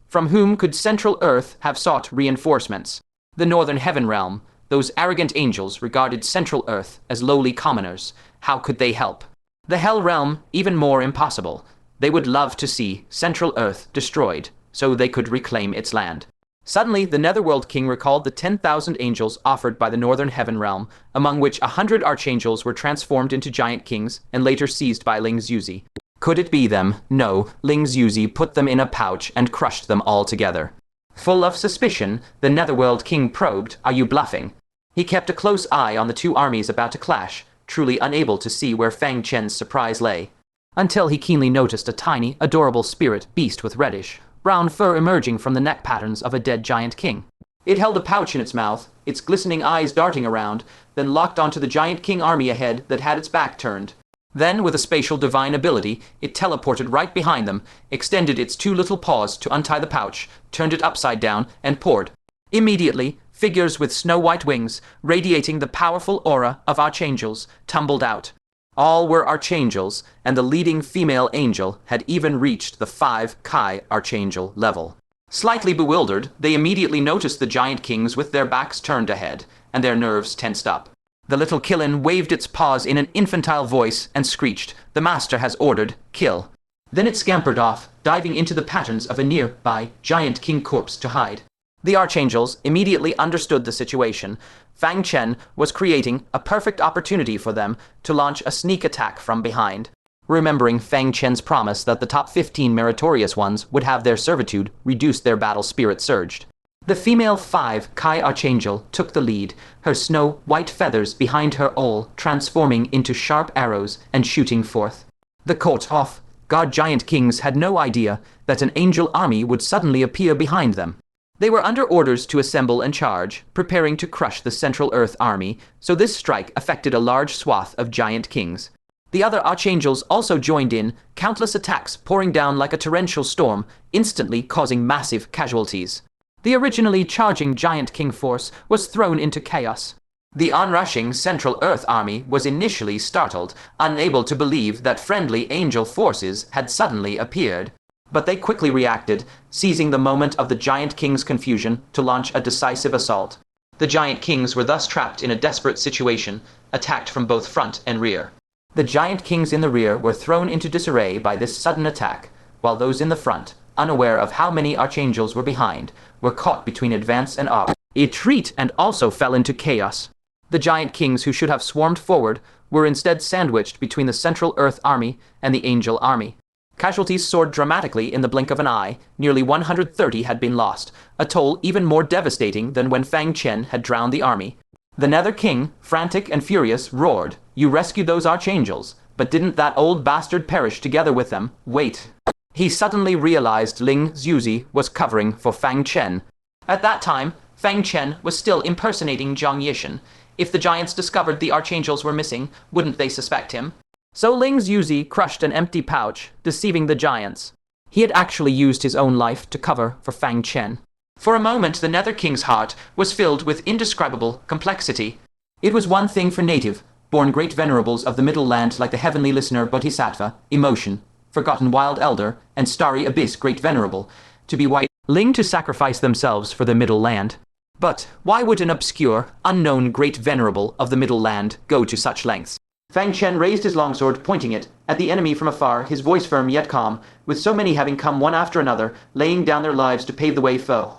From whom could Central Earth have sought reinforcements? The Northern Heaven Realm. Those arrogant angels regarded Central Earth as lowly commoners. How could they help? The Hell Realm, even more impossible. They would love to see Central Earth destroyed, so they could reclaim its land. Suddenly, the Netherworld King recalled the 10,000 angels offered by the Northern Heaven Realm, among which 100 archangels were transformed into Giant Kings and later seized by Ling Zuzi. Could it be them? No, Ling Zuzi put them in a pouch and crushed them all together. Full of suspicion, the Netherworld King probed, "Are you bluffing?" He kept a close eye on the 2 armies about to clash, truly unable to see where Fang Chen's surprise lay, until he keenly noticed a tiny, adorable spirit beast with reddish brown fur emerging from the neck patterns of a dead Giant King. It held a pouch in its mouth, its glistening eyes darting around, then locked onto the Giant King army ahead that had its back turned. Then, with a spatial divine ability, it teleported right behind them, extended its 2 little paws to untie the pouch, turned it upside down, and poured. Immediately, figures with snow-white wings, radiating the powerful aura of archangels, tumbled out. All were archangels, and the leading female angel had even reached the 5 Kai archangel level. Slightly bewildered, they immediately noticed the Giant Kings with their backs turned ahead, and their nerves tensed up. The little Killin waved its paws in an infantile voice and screeched, "The Master has ordered, kill." Then it scampered off, diving into the patterns of a nearby giant king corpse to hide. The archangels immediately understood the situation. Fang Chen was creating a perfect opportunity for them to launch a sneak attack from behind. Remembering Fang Chen's promise that the top 15 meritorious ones would have their servitude reduce, their battle spirit surged. The female 5 Kai Archangel took the lead, her snow-white feathers behind her all transforming into sharp arrows and shooting forth. The caught-off God Giant Kings had no idea that an angel army would suddenly appear behind them. They were under orders to assemble and charge, preparing to crush the Central Earth army, so this strike affected a large swath of Giant Kings. The other archangels also joined in, countless attacks pouring down like a torrential storm, instantly causing massive casualties. The originally charging Giant King force was thrown into chaos. The onrushing Central Earth army was initially startled, unable to believe that friendly angel forces had suddenly appeared. But they quickly reacted, seizing the moment of the Giant King's confusion to launch a decisive assault. The Giant Kings were thus trapped in a desperate situation, attacked from both front and rear. The Giant Kings in the rear were thrown into disarray by this sudden attack, while those in the front, unaware of how many archangels were behind, were caught between advance and retreat and also fell into chaos. The Giant Kings who should have swarmed forward were instead sandwiched between the Central Earth army and the Angel army. Casualties soared dramatically in the blink of an eye. Nearly 130 had been lost, a toll even more devastating than when Fang Chen had drowned the army. The Nether King, frantic and furious, roared, "You rescued those archangels, but didn't that old bastard perish together with them? Wait." He suddenly realized Ling Zuzi was covering for Fang Chen. At that time, Fang Chen was still impersonating Zhang Yishan. If the giants discovered the archangels were missing, wouldn't they suspect him? So Ling Zuzi crushed an empty pouch, deceiving the giants. He had actually used his own life to cover for Fang Chen. For a moment, the Nether King's heart was filled with indescribable complexity. It was one thing for native-born great venerables of the Middle Land like the Heavenly Listener Bodhisattva, Emotion, Forgotten Wild Elder, and Starry Abyss Great Venerable, to be willing to sacrifice themselves for the Middle Land. But why would an obscure, unknown Great Venerable of the Middle Land go to such lengths? Fang Chen raised his longsword, pointing it at the enemy from afar, his voice firm yet calm, with so many having come one after another, laying down their lives to pave the way foe.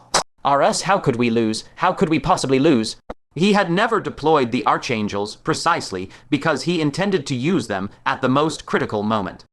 "RS, how could we lose? How could we possibly lose?" He had never deployed the archangels precisely because he intended to use them at the most critical moment.